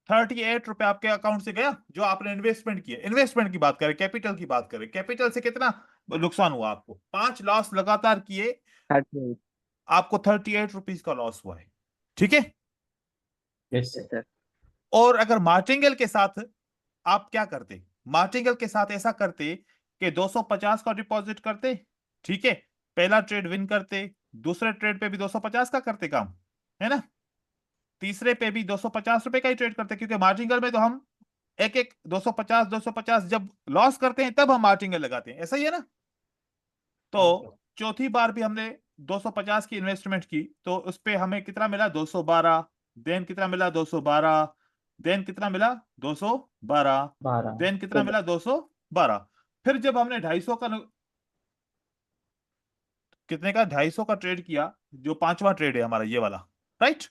38 रुपए आपके अकाउंट से गया जो आपने इन्वेस्टमेंट किया। इन्वेस्टमेंट की बात करें, कैपिटल की बात करें, कैपिटल से कितना नुकसान हुआ आपको? 5 लॉस लगातार किए, 38। आपको 38 रुपीज का लॉस हुआ है। ठीक है। Yes yes sir. सर। और अगर मार्टिंगल के साथ आप क्या करते? मार्टिंगल के साथ ऐसा करते कि 250 का डिपॉजिट करते, ठीक है, पहला ट्रेड विन करते, दूसरे ट्रेड पे भी 250 का करते काम, है ना, तीसरे पे भी 250 रुपए का ही ट्रेड करते, क्योंकि मार्जिनल में तो हम एक एक 250 जब लॉस करते हैं तब हम मार्जिनल लगाते हैं, ऐसा ही है ना। तो चौथी बार भी हमने 250 की इन्वेस्टमेंट की तो उस पे हमें कितना मिला? 212। देन कितना मिला? 212। देन कितना मिला? 212। 12। देन कितना मिला? 212। फिर जब हमने 250 का कितने का 250 का ट्रेड किया, जो पांचवा ट्रेड है हमारा ये वाला, राइट,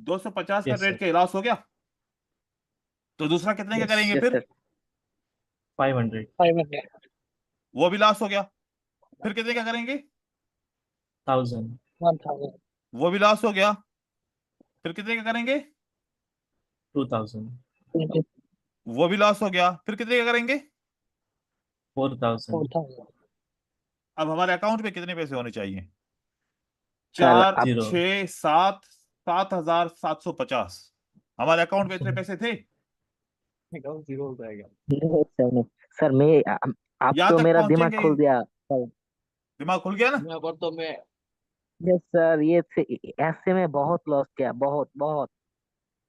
250 का यस ट्रेड सर। के लॉस हो गया, तो दूसरा कितने का यस करेंगे यस फिर? सर। 500। 500। वो भी लॉस हो गया। फिर कितने का करेंगे? 1000। 1000। वो भी लॉस हो गया। फिर कितने का करेंगे? 2000। वो भी लॉस हो गया। फिर कितने का करेंगे? 4000। 4000। अब हमारे अकाउंट में कितने पैसे होने चाहिए? सर 4, आप 0। 6, 7, 7,750। हमारे अकाउंट में इतने पैसे थे? अकाउंट जीरो हो जाएगा। नहीं सर नहीं। सर आप यहां तो तक मेरा दिमाग पहुंचेंगे? खोल दिया सर। दिमाग खुल गया ना? यहाँ पर तो मैं यस सर ऐसे में बहुत लॉस किया, बहुत बहुत।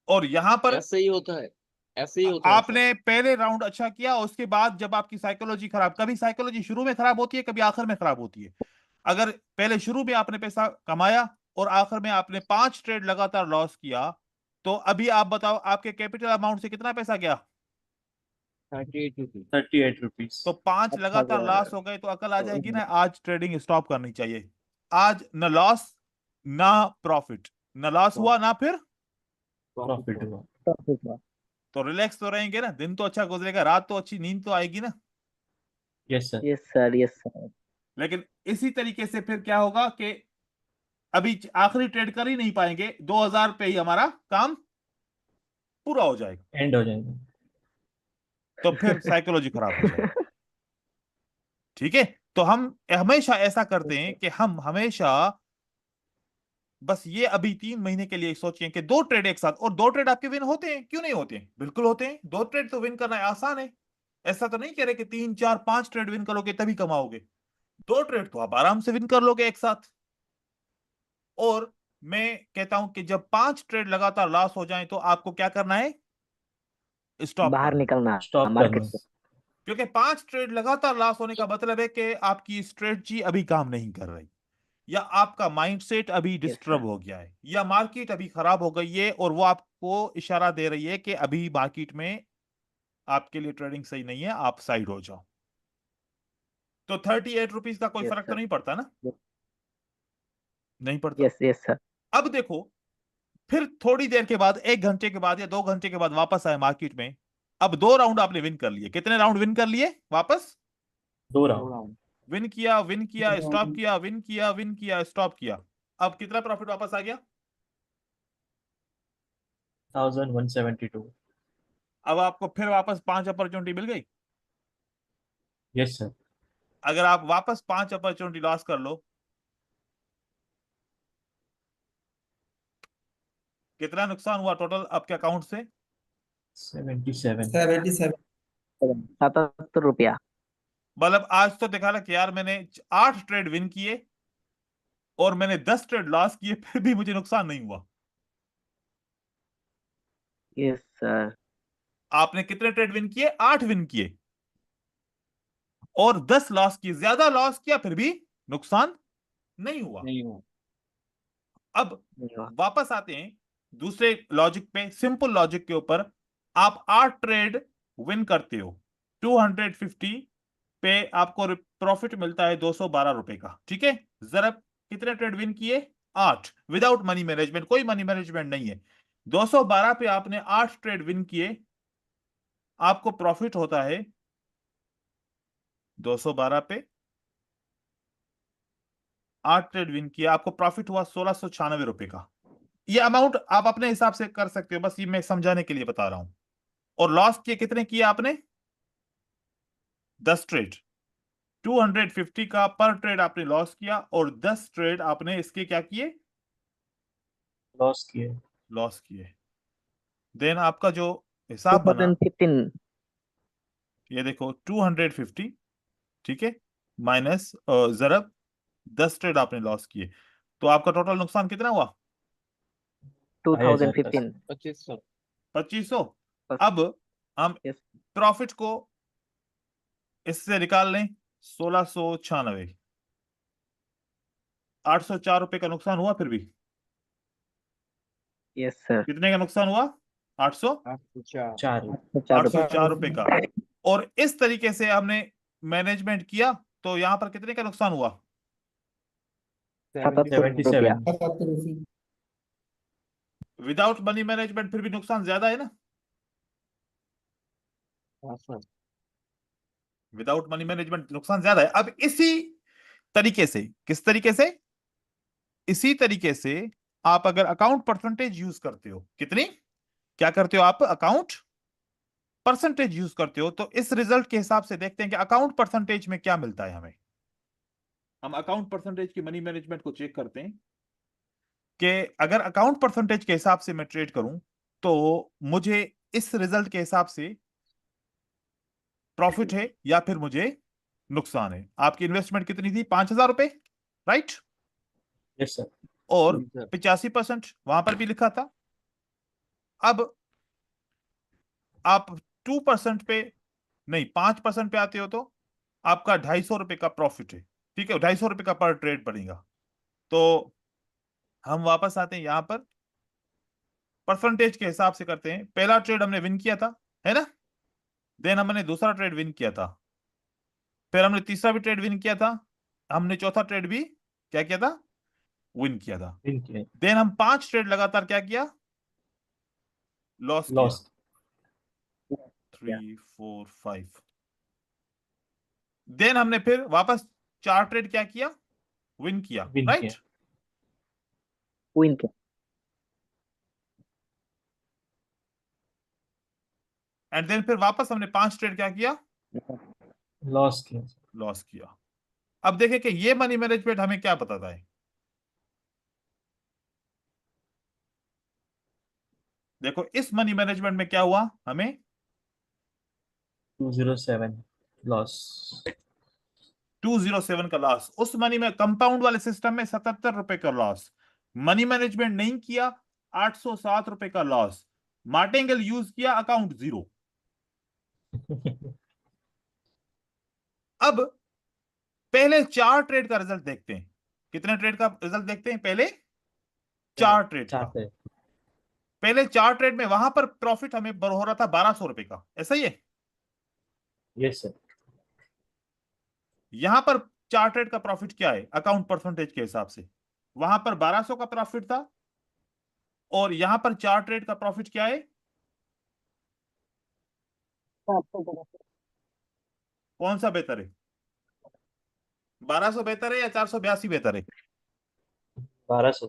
और यहां पर ऐसे ही होता है, ऐसे ही होता है सर। आपने पहले राउंड अच्छा किया, उसके बाद जब आपकी साइकोलॉजी खराब, कभी साइकोलॉजी शुरू में खराब होती है, कभी आखिर में खराब होती है। अगर पहले शुरू में आपने पैसा कमाया और आखिर में आपने 5 ट्रेड लगातार लॉस किया, तो अभी आप बताओ आपके कैपिटल अमाउंट से कितना पैसा गया? 38 रुपीज। 38 रुपीज। तो 5 अच्छा लगातार लॉस हो गए तो अकल आ जाएगी ना, आज ट्रेडिंग स्टॉप करनी चाहिए। आज न लॉस ना प्रॉफिट, न लॉस हुआ ना फिर, प्रॉफिट हुआ। तो रिलैक्स तो रहेंगे ना, दिन तो अच्छा गुजरेगा, रात तो अच्छी नींद तो आएगी ना। Yes sir. Yes sir yes sir. लेकिन इसी तरीके से फिर क्या होगा कि अभी आखिरी ट्रेड कर ही नहीं पाएंगे, 2000 पे ही हमारा काम पूरा हो जाएगा, एंड हो जाएगा। तो फिर साइकोलॉजी खराब हो जाएगी। ठीक है। तो हम हमेशा ऐसा करते हैं कि हम हमेशा बस ये अभी 3 महीने के लिए सोचें कि 2 ट्रेड एक साथ, और 2 ट्रेड आपके विन होते हैं, क्यों नहीं होते हैं? बिल्कुल होते हैं। 2 ट्रेड तो विन करना आसान है। ऐसा तो नहीं कह रहे कि 3, 4, 5 ट्रेड विन करोगे तभी कमाओगे। 2 ट्रेड तो आप आराम से विन कर लोगे एक साथ। और मैं कहता हूं कि जब 5 ट्रेड लगातार लॉस हो जाएं तो आपको क्या करना है? स्टॉप बाहर करना। निकलना स्टॉप मार्केट करना। से। क्योंकि 5 ट्रेड लगातार लॉस होने का मतलब है कि आपकी स्ट्रेटजी अभी काम नहीं कर रही, या आपका माइंडसेट अभी यस डिस्टर्ब सर। हो गया है, या मार्केट अभी खराब हो गई है और वो आपको इशारा दे रही है कि अभी मार्केट में आपके लिए ट्रेडिंग सही नहीं है, आप साइड हो जाओ। तो 38 रुपीज का कोई यस फर्क तो सर। नहीं पड़ता ना? नहीं पड़ता। Yes yes sir. अब देखो, फिर थोड़ी देर के बाद, 1 घंटे के बाद या 2 घंटे के बाद वापस आए मार्केट में। अब 2 राउंड आपने विन कर लिए। कितने राउंड विन कर लिए वापस? 2 राउंड। विन किया, विन किया, स्टॉप किया, विन किया, विन किया, स्टॉप किया। अब कितना प्रॉफिट वापस आ गया? 1172। अब आपको फिर वापस 5 अपॉर्चुनिटी मिल गई। Yes sir. अगर आप वापस 5 अपॉर्चुनिटी लॉस कर लो, कितना नुकसान हुआ टोटल आपके अकाउंट से? 77। 77। 77 रुपया। मतलब आज तो दिखा रहा कि यार मैंने 8 ट्रेड विन किए और मैंने 10 ट्रेड लॉस किए, फिर भी मुझे नुकसान नहीं हुआ। Yes sir. आपने कितने ट्रेड विन किए? 8 विन किए और 10 लॉस किए, ज्यादा लॉस किया फिर भी नुकसान नहीं हुआ। नहीं हुआ। अब नहीं हुआ। वापस आते हैं, दूसरे लॉजिक पे, सिंपल लॉजिक के ऊपर आप 8 ट्रेड विन करते हो, 250 पे आपको प्रॉफिट मिलता है 212 रुपए का, ठीक है। जरा कितने ट्रेड विन किए? 8, विदाउट मनी मैनेजमेंट, कोई मनी मैनेजमेंट नहीं है। 212 पे आपने 8 ट्रेड विन किए, आपको प्रॉफिट होता है 212 पे 8 ट्रेड विन किया, आपको प्रॉफिट हुआ 1696 रुपए का। ये अमाउंट आप अपने हिसाब से कर सकते हो, बस ये मैं समझाने के लिए बता रहा हूं। और लॉस किए कितने किए आपने? 10 ट्रेड, 250 का पर ट्रेड आपने लॉस किया, और 10 ट्रेड आपने इसके क्या किए? लॉस किए। लॉस किए। देन आपका जो हिसाब बना, 2015 ये देखो 250, ठीक है, माइनस जरब 10 ट्रेड आपने लॉस किए, तो आपका टोटल नुकसान कितना हुआ? 2015 2500 2500। बस, अब हम yes, प्रॉफिट को इससे निकाल लें, 1696, 804 रुपए का नुकसान हुआ। फिर भी yes sir, कितने का नुकसान हुआ? 800 अच्छा 4। 804 रुपए का। और इस तरीके से हमने मैनेजमेंट किया, तो यहां पर कितने का नुकसान हुआ? 77 रुपया। 77। 77 विदाउट मनी मैनेजमेंट फिर भी नुकसान ज्यादा है ना? हाँ सर विदाउट मनी मैनेजमेंट नुकसान ज्यादा है। अब इसी तरीके से, किस तरीके से? इसी तरीके से आप अगर अकाउंट परसेंटेज यूज करते हो, कितनी, क्या करते हो आप? अकाउंट परसेंटेज यूज करते हो, तो इस रिजल्ट के हिसाब से देखते हैं कि अकाउंट परसेंटेज में क्या मिलता है हमें। हम अकाउंट परसेंटेज की मनी मैनेजमेंट को चेक करते हैं कि अगर अकाउंट परसेंटेज के हिसाब से मैं ट्रेड करूं, तो मुझे इस रिजल्ट के हिसाब से प्रॉफिट है या फिर मुझे नुकसान है। आपकी इन्वेस्टमेंट कितनी थी? 5000 रुपए, राइट? Yes sir. और जी सर 85% वहां पर भी लिखा था। अब आप 2% पे नहीं, 5% पे आते हो, तो आपका 250 रुपए का प्रॉफिट है, ठीक है, 250 रुपए का पर ट्रेड पड़ेगा। तो हम वापस आते हैं यहां पर, परसेंटेज के हिसाब से करते हैं। पहला ट्रेड हमने विन किया था, है ना? देन हमने दूसरा ट्रेड विन किया था, फिर हमने तीसरा भी ट्रेड विन किया था, हमने चौथा ट्रेड भी क्या किया था? विन किया था। इनके देन हम 5 ट्रेड लगातार क्या किया? लॉस किया। लॉस। 3 4 5। देन हमने फिर वापस 4 ट्रेड क्या किया? विन किया, विन राइट? किया। विन के एंड देन फिर वापस हमने 5 ट्रेड क्या किया? लॉस किया। लॉस किया। अब देखें कि ये मनी मैनेजमेंट हमें क्या बताता है। देखो इस मनी मैनेजमेंट में क्या हुआ हमें? 207 लॉस। 207 का लॉस। उस मनी में कंपाउंड वाले सिस्टम में 77 रुपए का लॉस। मनी मैनेजमेंट नहीं किया, 807 रुपए का लॉस। मार्टिंगल यूज किया, अकाउंट 0। अब पहले 4 ट्रेड का रिजल्ट देखते हैं। कितने ट्रेड का रिजल्ट देखते हैं? पहले 4 ट्रेड का। चाहते हैं। पहले 4 ट्रेड में वहां पर प्रॉफिट हमें हो रहा था 1200 रुपए का, ऐसा ही है? Yes sir. यहां पर 4 ट्रेड का प्रॉफिट क्या है अकाउंट परसेंटेज के हिसाब से? वहां पर 1200 का प्रॉफिट था, और यहां पर 4 ट्रेड का प्रॉफिट क्या है? कौन सा बेहतर है? 1200 बेहतर है या 482 बेहतर है? 1200।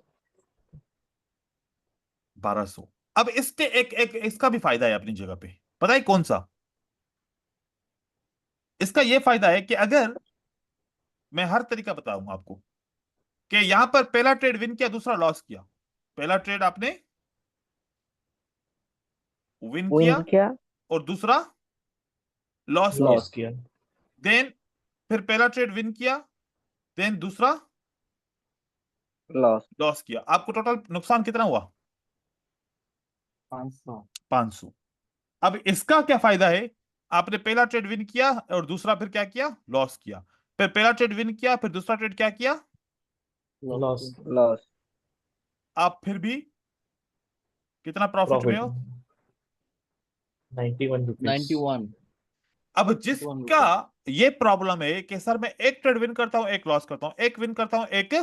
1200। अब इसके एक एक इसका भी फायदा है अपनी जगह पे, पता है कौन सा? इसका यह फायदा है कि अगर मैं हर तरीका बताऊंगा आपको, कि यहां पर पहला ट्रेड विन किया, दूसरा लॉस किया। पहला ट्रेड आपने विन विन किया किया, और दूसरा लॉस किया। लॉस किया। देन फिर पहला ट्रेड विन किया, देन दूसरा लॉस, लॉस किया। आपको टोटल नुकसान कितना हुआ? 500 500। अब इसका क्या फायदा है? आपने पहला ट्रेड विन किया और दूसरा फिर क्या किया? लॉस किया। फिर पहला ट्रेड विन किया, फिर दूसरा ट्रेड क्या किया? लॉस। लॉस, आप फिर भी कितना प्रॉफिट में प्रॉफिट हो? 91 रुपीज। 91 अब 91 जिसका रुपीज। ये प्रॉब्लम है कि सर मैं एक ट्रेड विन करता हूं, एक लॉस करता हूं, एक विन करता हूं, एक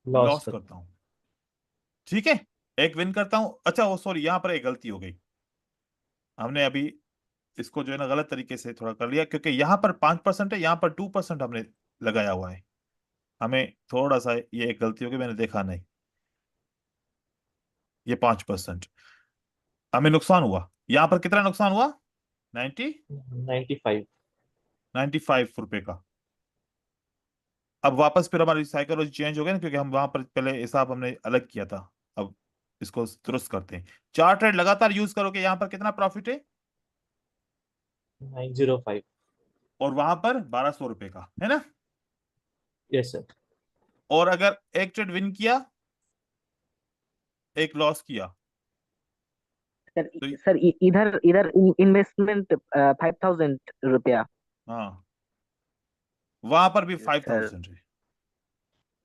लॉस लॉस करता हूं, ठीक है, एक विन करता हूं। अच्छा वो सॉरी, यहां पर एक गलती हो गई, हमने अभी इसको जो है ना गलत तरीके से थोड़ा कर लिया, क्योंकि यहां पर 5% है, यहां पर 2% हमने लगाया हुआ है। हमें थोड़ा सा ये एक गलती हो गई, मैंने देखा नहीं, ये 5% हमें नुकसान हुआ। यहां पर कितना नुकसान हुआ? 95। 95 रुपए का। अब वापस फिर हमारी साइकोलॉजी चेंज हो गई ना, क्योंकि हम वहां पर पहले हिसाब हमने अलग किया था। अब इसको दुरुस्त करते हैं। 4 ट्रेड लगातार यूज करोगे, यहां पर कितना प्रॉफिट है? 905। और वहां पर 1200 रुपए का है ना। Yes sir. और अगर एक ट्रेड विन किया, एक लॉस किया, सर तो सर इधर इधर इन्वेस्टमेंट 5,000 रुपया। हाँ, वहां पर भी सर 5000 है।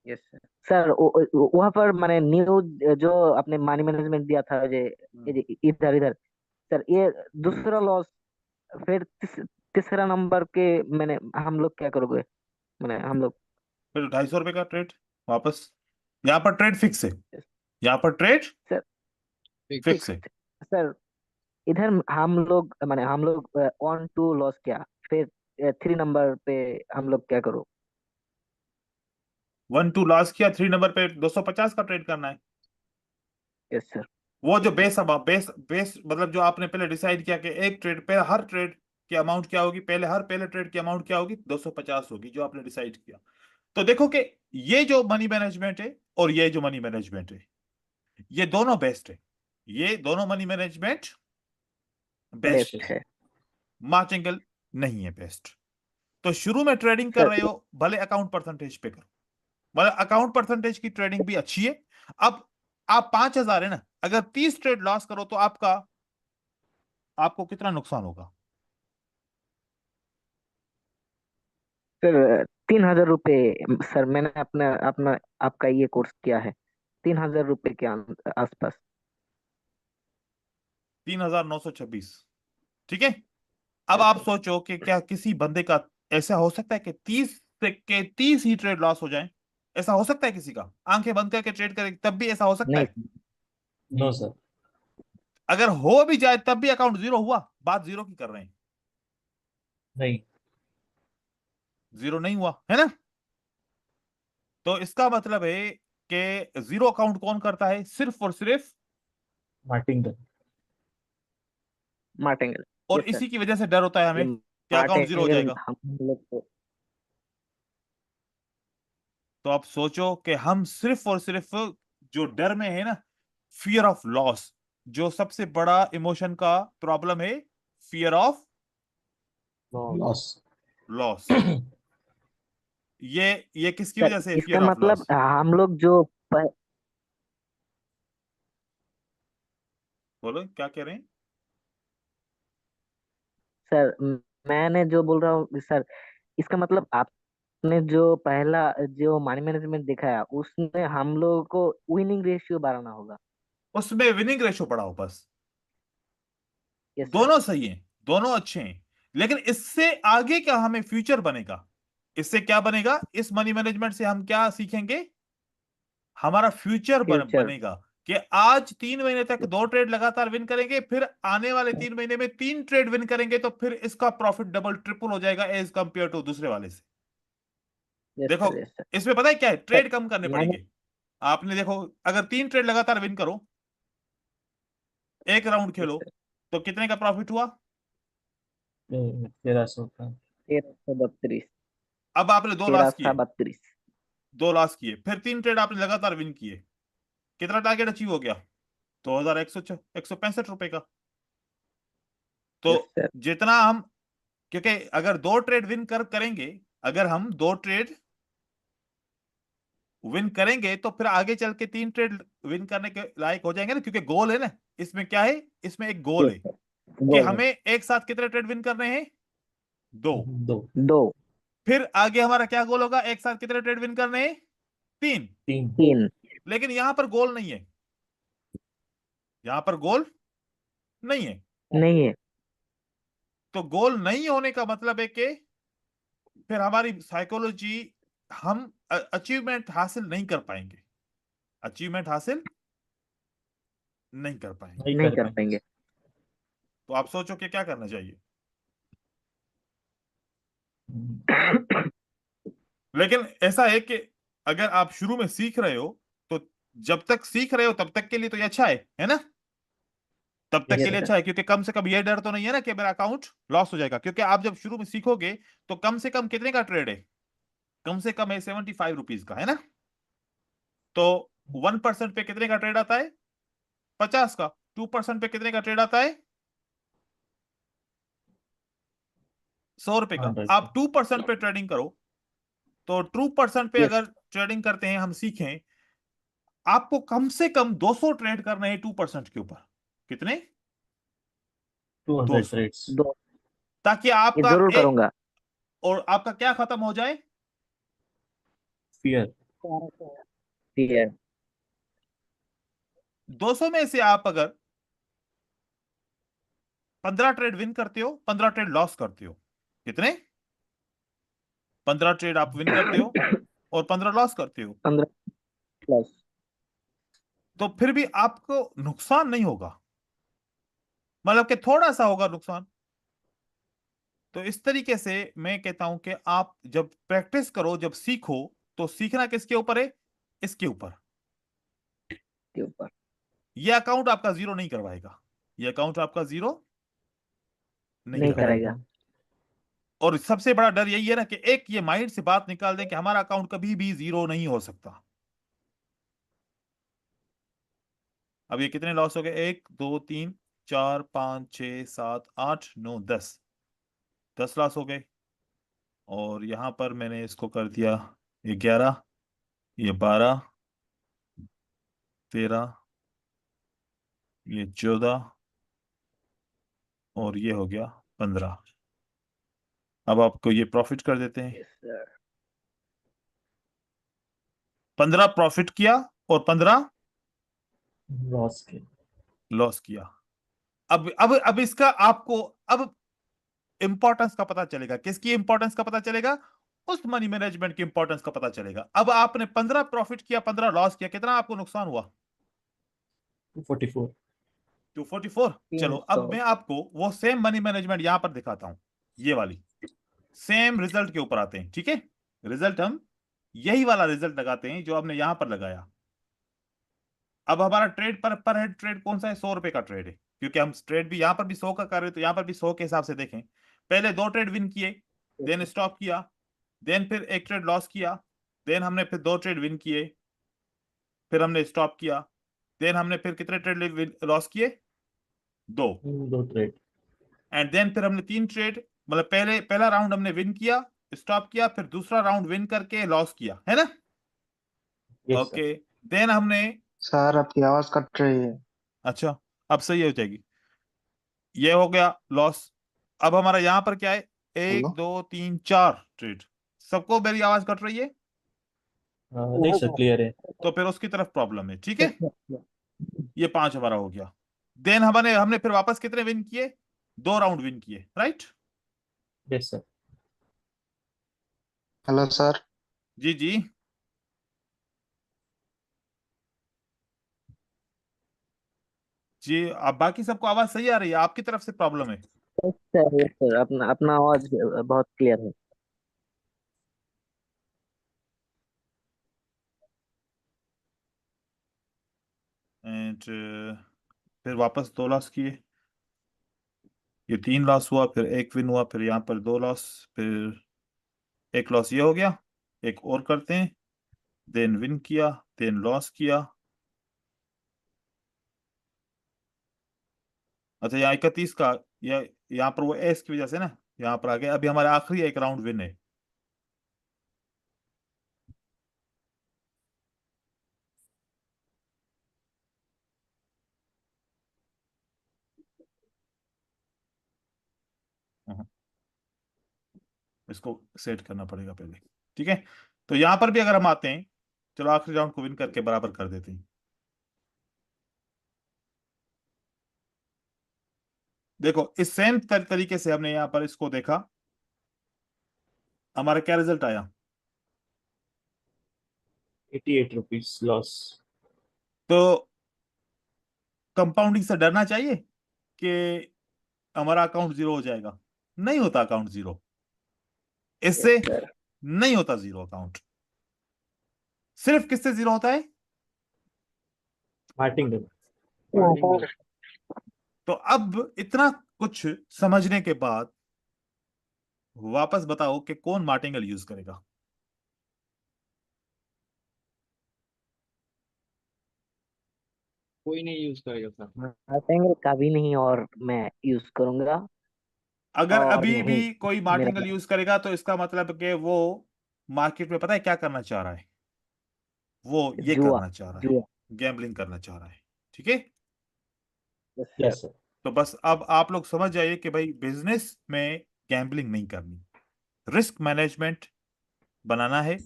Yes sir. सर वहाँ पर मैंने न्यूज जो आपने मनी मैनेजमेंट दिया था इधर इधर सर, ये दूसरा लॉस, फिर तीसरा नंबर के मैंने हम लोग क्या करोगे, मैंने हम लोग। फिर 250 रुपए का ट्रेड वापस। यहाँ पर ट्रेड फिक्स है, यहाँ पर ट्रेड सर फिक्स है। सर इधर हम लोग 1 2 लॉस किया, फिर 3 नंबर पे हम लोग क्या करो। 1 2 लॉस किया, 3 नंबर पे 250 का ट्रेड करना है। Yes sir. वो जो बेस, अब बेस बेस मतलब जो आपने पहले डिसाइड किया कि एक ट्रेड पे हर ट्रेड की अमाउंट क्या होगी, पहले ट्रेड की अमाउंट क्या होगी, 250 होगी, जो आपने डिसाइड किया। तो देखो कि ये जो मनी मैनेजमेंट है और ये जो मनी मैनेजमेंट है, ये दोनों बेस्ट है। ये दोनों मनी मैनेजमेंट बेस्ट बेस्ट है, है मार्चिंगल नहीं है बेस्ट। तो शुरू में ट्रेडिंग कर सर। रहे हो, भले अकाउंट परसेंटेज पे करो, भले अकाउंट परसेंटेज की ट्रेडिंग भी अच्छी है। अब आप 5,000 है ना, अगर 30 ट्रेड लॉस करो तो आपको कितना नुकसान होगा? सर 3,000 रुपये। सर मैंने अपना अपना आपका ये कोर्स किया है, 3,000 रुपये के आसपास। 3,926, ठीक है। अब यस आप सर। सोचो कि क्या किसी बंदे का ऐसा हो सकता है कि 30 ही ट्रेड लॉस हो जाए? ऐसा हो सकता है किसी का? आंखें बंद करके ट्रेड करे तब भी ऐसा हो सकता नहीं है? No sir. अगर हो भी जाए तब भी अकाउंट जीरो हुआ? बात जीरो की कर रहे हैं, नहीं। जीरो नहीं हुआ है ना। तो इसका मतलब है कि जीरो अकाउंट कौन करता है? सिर्फ और सिर्फ, मार्टिंगटन। मार्टिंगल। और यस सर। इसी की वजह से डर होता है ये हमें कि अकाउंट जीरो हो मार्टिंगल जाएगा। हम लोग को। तो आप सोचो कि हम सिर्फ और सिर्फ जो डर में है ना, फियर ऑफ लॉस, जो सबसे बड़ा इमोशन का प्रॉब्लम है, फियर ऑफ लॉस। लॉस। ये किसकी सर वजह से इसका फियर ऑफ मतलब लॉस? हम लोग जो बोलो क्या कह रहे हैं? सर मैंने जो बोल रहा हूँ सर, इसका मतलब आपने जो पहला जो मनी मैनेजमेंट दिखाया उसमें हम लोगों को विनिंग रेशियो बढ़ाना होगा। उसमें विनिंग रेशो बढ़ाओ बस। Yes sir. दोनों सही हैं, दोनों अच्छे हैं, लेकिन इससे आगे क्या हमें फ्यूचर बनेगा? इससे क्या बनेगा? इस मनी मैनेजमेंट से हम क्या सीखेंगे? हमारा फ्यूचर फ्यूचर। बनेगा कि आज 3 महीने तक 2 ट्रेड लगातार विन करेंगे, फिर आने वाले 3 महीने में 3 ट्रेड विन करेंगे, तो फिर इसका प्रॉफिट डबल ट्रिपल हो जाएगा एज कंपेयर टू दूसरे वाले से। यस देखो, सर। Yes sir. इसमें पता है क्या है? सर ट्रेड कम करने मैंने पड़ेंगे। आपने देखो, अगर 3 ट्रेड लगातार विन करो, एक राउंड यस खेलो, सर तो कितने का प्रॉफिट हुआ? 1300 का। 1332। अब आपने दो तेरह लॉस सा किए, बत्तीस 2 लॉस किए, फिर 3 ट्रेड आपने लगातार विन किए, कितना टारगेट अचीव हो गया? 2,165 रुपए का। तो यस सर। जितना हम, क्योंकि अगर 2 ट्रेड विन करेंगे, अगर हम 2 ट्रेड विन करेंगे तो फिर आगे चल के 3 ट्रेड विन करने के लायक हो जाएंगे ना, क्योंकि गोल है ना। इसमें क्या है? इसमें एक गोल यस है सर। कि गोल है हमें एक साथ कितने ट्रेड विन करने हैं? 2। दो। 2 फिर आगे हमारा क्या गोल होगा? एक साथ कितने ट्रेड विन करने हैं? 3। 3। 3। लेकिन यहां पर गोल नहीं है, यहाँ पर गोल नहीं है। नहीं है। तो गोल नहीं होने का मतलब है कि फिर हमारी साइकोलॉजी, हम अचीवमेंट हासिल नहीं कर पाएंगे, अचीवमेंट हासिल नहीं कर पाएंगे। नहीं नहीं कर कर पाएंगे। पाएंगे। तो आप सोचो कि क्या करना चाहिए। लेकिन ऐसा है कि अगर आप शुरू में सीख रहे हो तो जब तक सीख रहे हो तब तक के लिए तो ये अच्छा है ना? तब तक यस के लिए सर। अच्छा है, क्योंकि कम से कम ये डर तो नहीं है ना कि मेरा अकाउंट लॉस हो जाएगा। क्योंकि आप जब शुरू में सीखोगे तो कम से कम कितने का ट्रेड है? कम से कम है 75 रुपीज का, है ना? तो 1% पे कितने का ट्रेड आता है? 50 का। 2% पे कितने का ट्रेड आता है? 100 रुपए का। 100 आप 2% पे ट्रेडिंग करो तो 2% पे यस। अगर ट्रेडिंग करते हैं, हम सीखें, आपको कम से कम 200 ट्रेड करने हैं 2% के ऊपर। कितने? 200 200। ट्रेड्स। दो। ताकि ये आपका जरूर एक, करूंगा। और आपका क्या खत्म हो जाए? फियर। ठीक है। 200 में से आप अगर 15 ट्रेड विन करते हो, 15 ट्रेड लॉस करते हो, कितने? 15 ट्रेड आप विन करते हो और 15 लॉस करते हो, 15 प्लस। तो फिर भी आपको नुकसान नहीं होगा, मतलब कि थोड़ा सा होगा नुकसान। तो इस तरीके से मैं कहता हूं कि आप जब प्रैक्टिस करो, जब सीखो, तो सीखना किसके ऊपर है? इसके ऊपर। के ऊपर। ये अकाउंट आपका जीरो नहीं करवाएगा, ये अकाउंट आपका जीरो नहीं नहीं करवाएगा। करेगा। करेगा। और सबसे बड़ा डर यही है ना कि एक ये माइंड से बात निकाल दें कि हमारा अकाउंट कभी भी जीरो नहीं हो सकता। अब ये कितने लॉस हो गए? 1 2 3 4 5 6 7 8 9 10। 10 लॉस हो गए। और यहां पर मैंने इसको कर दिया, ये 11, ये 12, 13, ये 14, और ये हो गया 15। अब आपको ये प्रॉफिट कर देते हैं। Yes sir. 15 प्रॉफिट किया और 15 लॉस के। लॉस किया। अब इसका आपको अब इंपॉर्टेंस का पता चलेगा। किसकी इंपॉर्टेंस का पता चलेगा? उस मनी मैनेजमेंट की इंपॉर्टेंस का पता चलेगा। अब आपने 15 प्रॉफिट किया, 15 लॉस किया, कितना आपको नुकसान हुआ? 244। 244। चलो 300। अब मैं आपको वो सेम मनी मैनेजमेंट यहां पर दिखाता हूं, ये वाली सेम रिजल्ट के ऊपर आते हैं। ठीक है, रिजल्ट हम यही वाला रिजल्ट लगाते हैं जो हमने यहां पर लगाया। अब हमारा ट्रेड पर हेड ट्रेड कौन सा है? 100 रुपए का ट्रेड है, क्योंकि हम ट्रेड भी यहां पर भी 100 का कर रहे हैं, तो यहां पर भी 100 के हिसाब से देखें। पहले 2 ट्रेड विन किए, देन स्टॉप किया, देन फिर एक ट्रेड लॉस किया, देन हमने फिर 2 ट्रेड विन किए, फिर हमने स्टॉप किया, देन हमने फिर कितने ट्रेड लॉस किए? 2। 2 ट्रेड। एंड देन फिर हमने 3 ट्रेड, मतलब पहला राउंड हमने विन किया, स्टॉप किया, फिर दूसरा राउंड विन करके लॉस किया, है ना? Yes sir. ओके। देन हमने, सर आपकी आवाज कट रही है। अच्छा, अब सही हो जाएगी। ये हो गया लॉस। अब हमारा यहां पर क्या है? हेलो। 1 2 3 4 ट्रेड। सबको मेरी आवाज कट रही है? नहीं सर, क्लियर है। तो फिर उसकी तरफ प्रॉब्लम है। ठीक है, ये 5 हमारा हो गया। देन हमने हमने फिर वापस कितने विन किए? 2 राउंड विन किए, right? Yes sir. Hello sir. जी जी। जी, अब बाकी सबको आवाज सही आ रही है? आपकी तरफ से प्रॉब्लम है? Yes sir. यस सर, अपना अपना आवाज बहुत क्लियर है। एंड फिर वापस 2 लॉस किए, ये 3 लॉस हुआ, फिर एक विन हुआ, फिर यहाँ पर 2 लॉस, फिर एक लॉस, ये हो गया। एक और करते हैं, देन विन किया, देन लॉस किया। अच्छा, यहाँ 31 का, या यहाँ पर वो एस की वजह से ना यहाँ पर आ गया। अभी हमारा आखिरी एक राउंड विन है। हम्म, इसको सेट करना पड़ेगा पहले। ठीक है, तो यहाँ पर भी अगर हम आते हैं, चलो आखिरी राउंड को विन करके बराबर कर देते हैं। देखो इस सेम तरीके से हमने यहाँ पर इसको देखा, हमारा क्या रिजल्ट आया? 88 रुपीज लॉस। तो कंपाउंडिंग से डरना चाहिए कि हमारा अकाउंट जीरो हो जाएगा? नहीं होता अकाउंट जीरो, इससे यस सर। नहीं होता जीरो अकाउंट। सिर्फ किससे जीरो होता है? मार्टिंगल। तो अब इतना कुछ समझने के बाद वापस बताओ कि कौन मार्टिंगल यूज करेगा? कोई नहीं यूज करेगा सर। मार्टिंगल का भी नहीं, और मैं यूज करूंगा। अगर और अभी नहीं, भी कोई मेरा मार्टिंगल यूज करेगा तो इसका मतलब कि वो मार्केट में पता है क्या करना चाह रहा है? वो ये जुआ। करना चाह रहा है, जुआ। गैम्बलिंग करना चाह रहा है। ठीक है, यस सर। Yes sir. तो बस अब आप लोग समझ जाइए कि भाई बिजनेस में गैम्बलिंग नहीं करनी, रिस्क मैनेजमेंट बनाना है,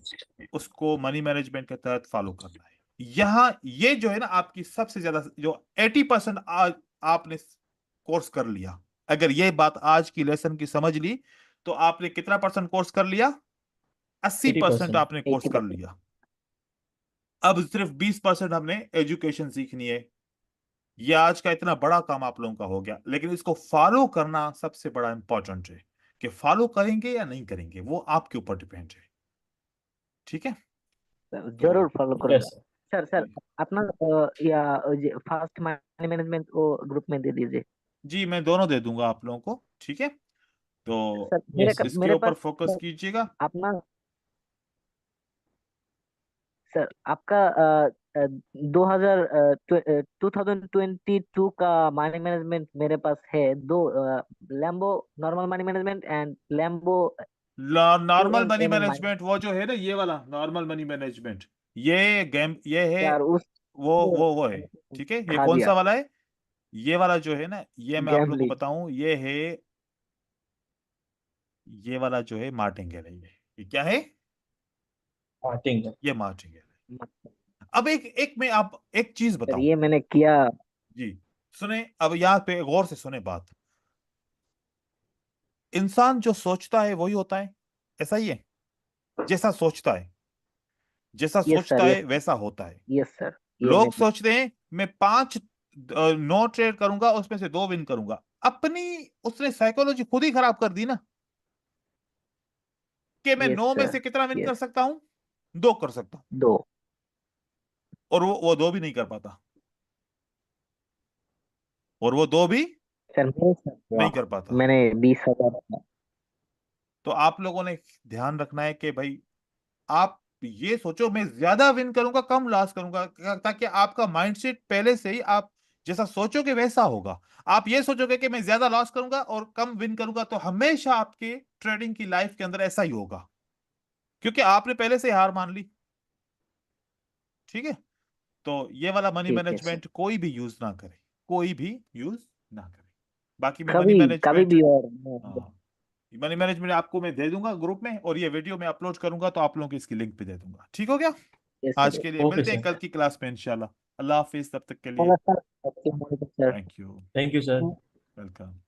उसको मनी मैनेजमेंट के तहत फॉलो करना है। यहाँ ये जो है ना आपकी सबसे ज्यादा जो 80% आज आपने कोर्स कर लिया, अगर ये बात आज की लेसन की समझ ली तो आपने कितना परसेंट कोर्स कर लिया? 80% 80%। आपने कोर्स कर लिया। अब सिर्फ 20% हमने एजुकेशन सीखनी है। ये आज का इतना बड़ा काम आप लोगों का हो गया, लेकिन इसको फॉलो करना सबसे बड़ा इंपॉर्टेंट है कि फॉलो करेंगे या नहीं करेंगे, वो आपके ऊपर डिपेंड है। ठीक है, सर, तो जरूर फॉलो करूंगा। Yes sir. सर सर, अपना या फास्ट मनी मैनेजमेंट वो ग्रुप में दे दीजिए। जी मैं दोनों दे दूंगा आप लोगों को। ठीक है, तो सर यस सर। इसके मेरे ऊपर पास फोकस कीजिएगा। अपना, सर आपका 2000 2022 का मनी मैनेजमेंट मेरे पास है। दो Lambo normal money management and Lambo normal money AMM money. Management वो जो है ना, ये वाला नॉर्मल मनी मैनेजमेंट, ये गेम ये है, यार उस वो है। ठीक है, ये खा कौन सा दिया। वाला है? ये वाला जो है ना, ये मैं आप लोगों को गैम्बलिंग। बताऊं, ये है, ये वाला जो है मार्टिंगेल है। ये क्या है? मार्टिंगल। ये मार्टिंगेल है। अब एक एक मैं आप एक चीज सर बताऊं। ये मैंने किया। जी सुने, अब यहाँ पे गौर से सुने बात। इंसान जो सोचता है वही होता है, ऐसा ही है? जैसा सोचता है, जैसा यस सर। सोचता है यस। वैसा होता है। Yes sir. ये मैं लोग सोचते हैं मैं 5 नो ट्रेड करूंगा, उसमें से 2 विन करूंगा। अपनी उसने साइकोलॉजी खुद ही खराब कर दी ना, कि मैं यस 9 में सर। से कितना विन कर यस। सकता हूं? 2 कर सकता हूं, दो। और वो 2 भी नहीं कर पाता, और वो 2 भी सर मेरे साथ हुआ। नहीं कर पाता। मैंने 20,000। तो आप लोगों ने ध्यान रखना है कि भाई आप ये सोचो मैं ज्यादा विन करूंगा कम लॉस करूंगा, ताकि आपका माइंडसेट पहले से ही आप जैसा सोचोगे वैसा होगा। आप ये सोचोगे कि मैं ज्यादा लॉस करूंगा और कम विन करूंगा, तो हमेशा आपके ट्रेडिंग की लाइफ के अंदर ऐसा ही होगा, क्योंकि आपने पहले से ही हार मान ली। ठीक है, तो ये वाला मनी ठीक है सर। मैनेजमेंट कोई भी यूज ना करे, कोई भी यूज ना करे। बाकी मैं मनी कभी कभी मैनेजमेंट, भी और हाँ मनी मैनेजमेंट आपको मैं दे दूंगा ग्रुप में, और ये वीडियो मैं अपलोड करूंगा तो आप लोगों की इसकी लिंक भी दे दूंगा। ठीक हो गया? यस आज सर। के लिए ओके मिलते हैं सर। कल की क्लास में इंशाल्लाह। अल्लाह हाफिज, तब तक के लिए होगा sir. Okay, sir. Thank you, thank you sir. Welcome.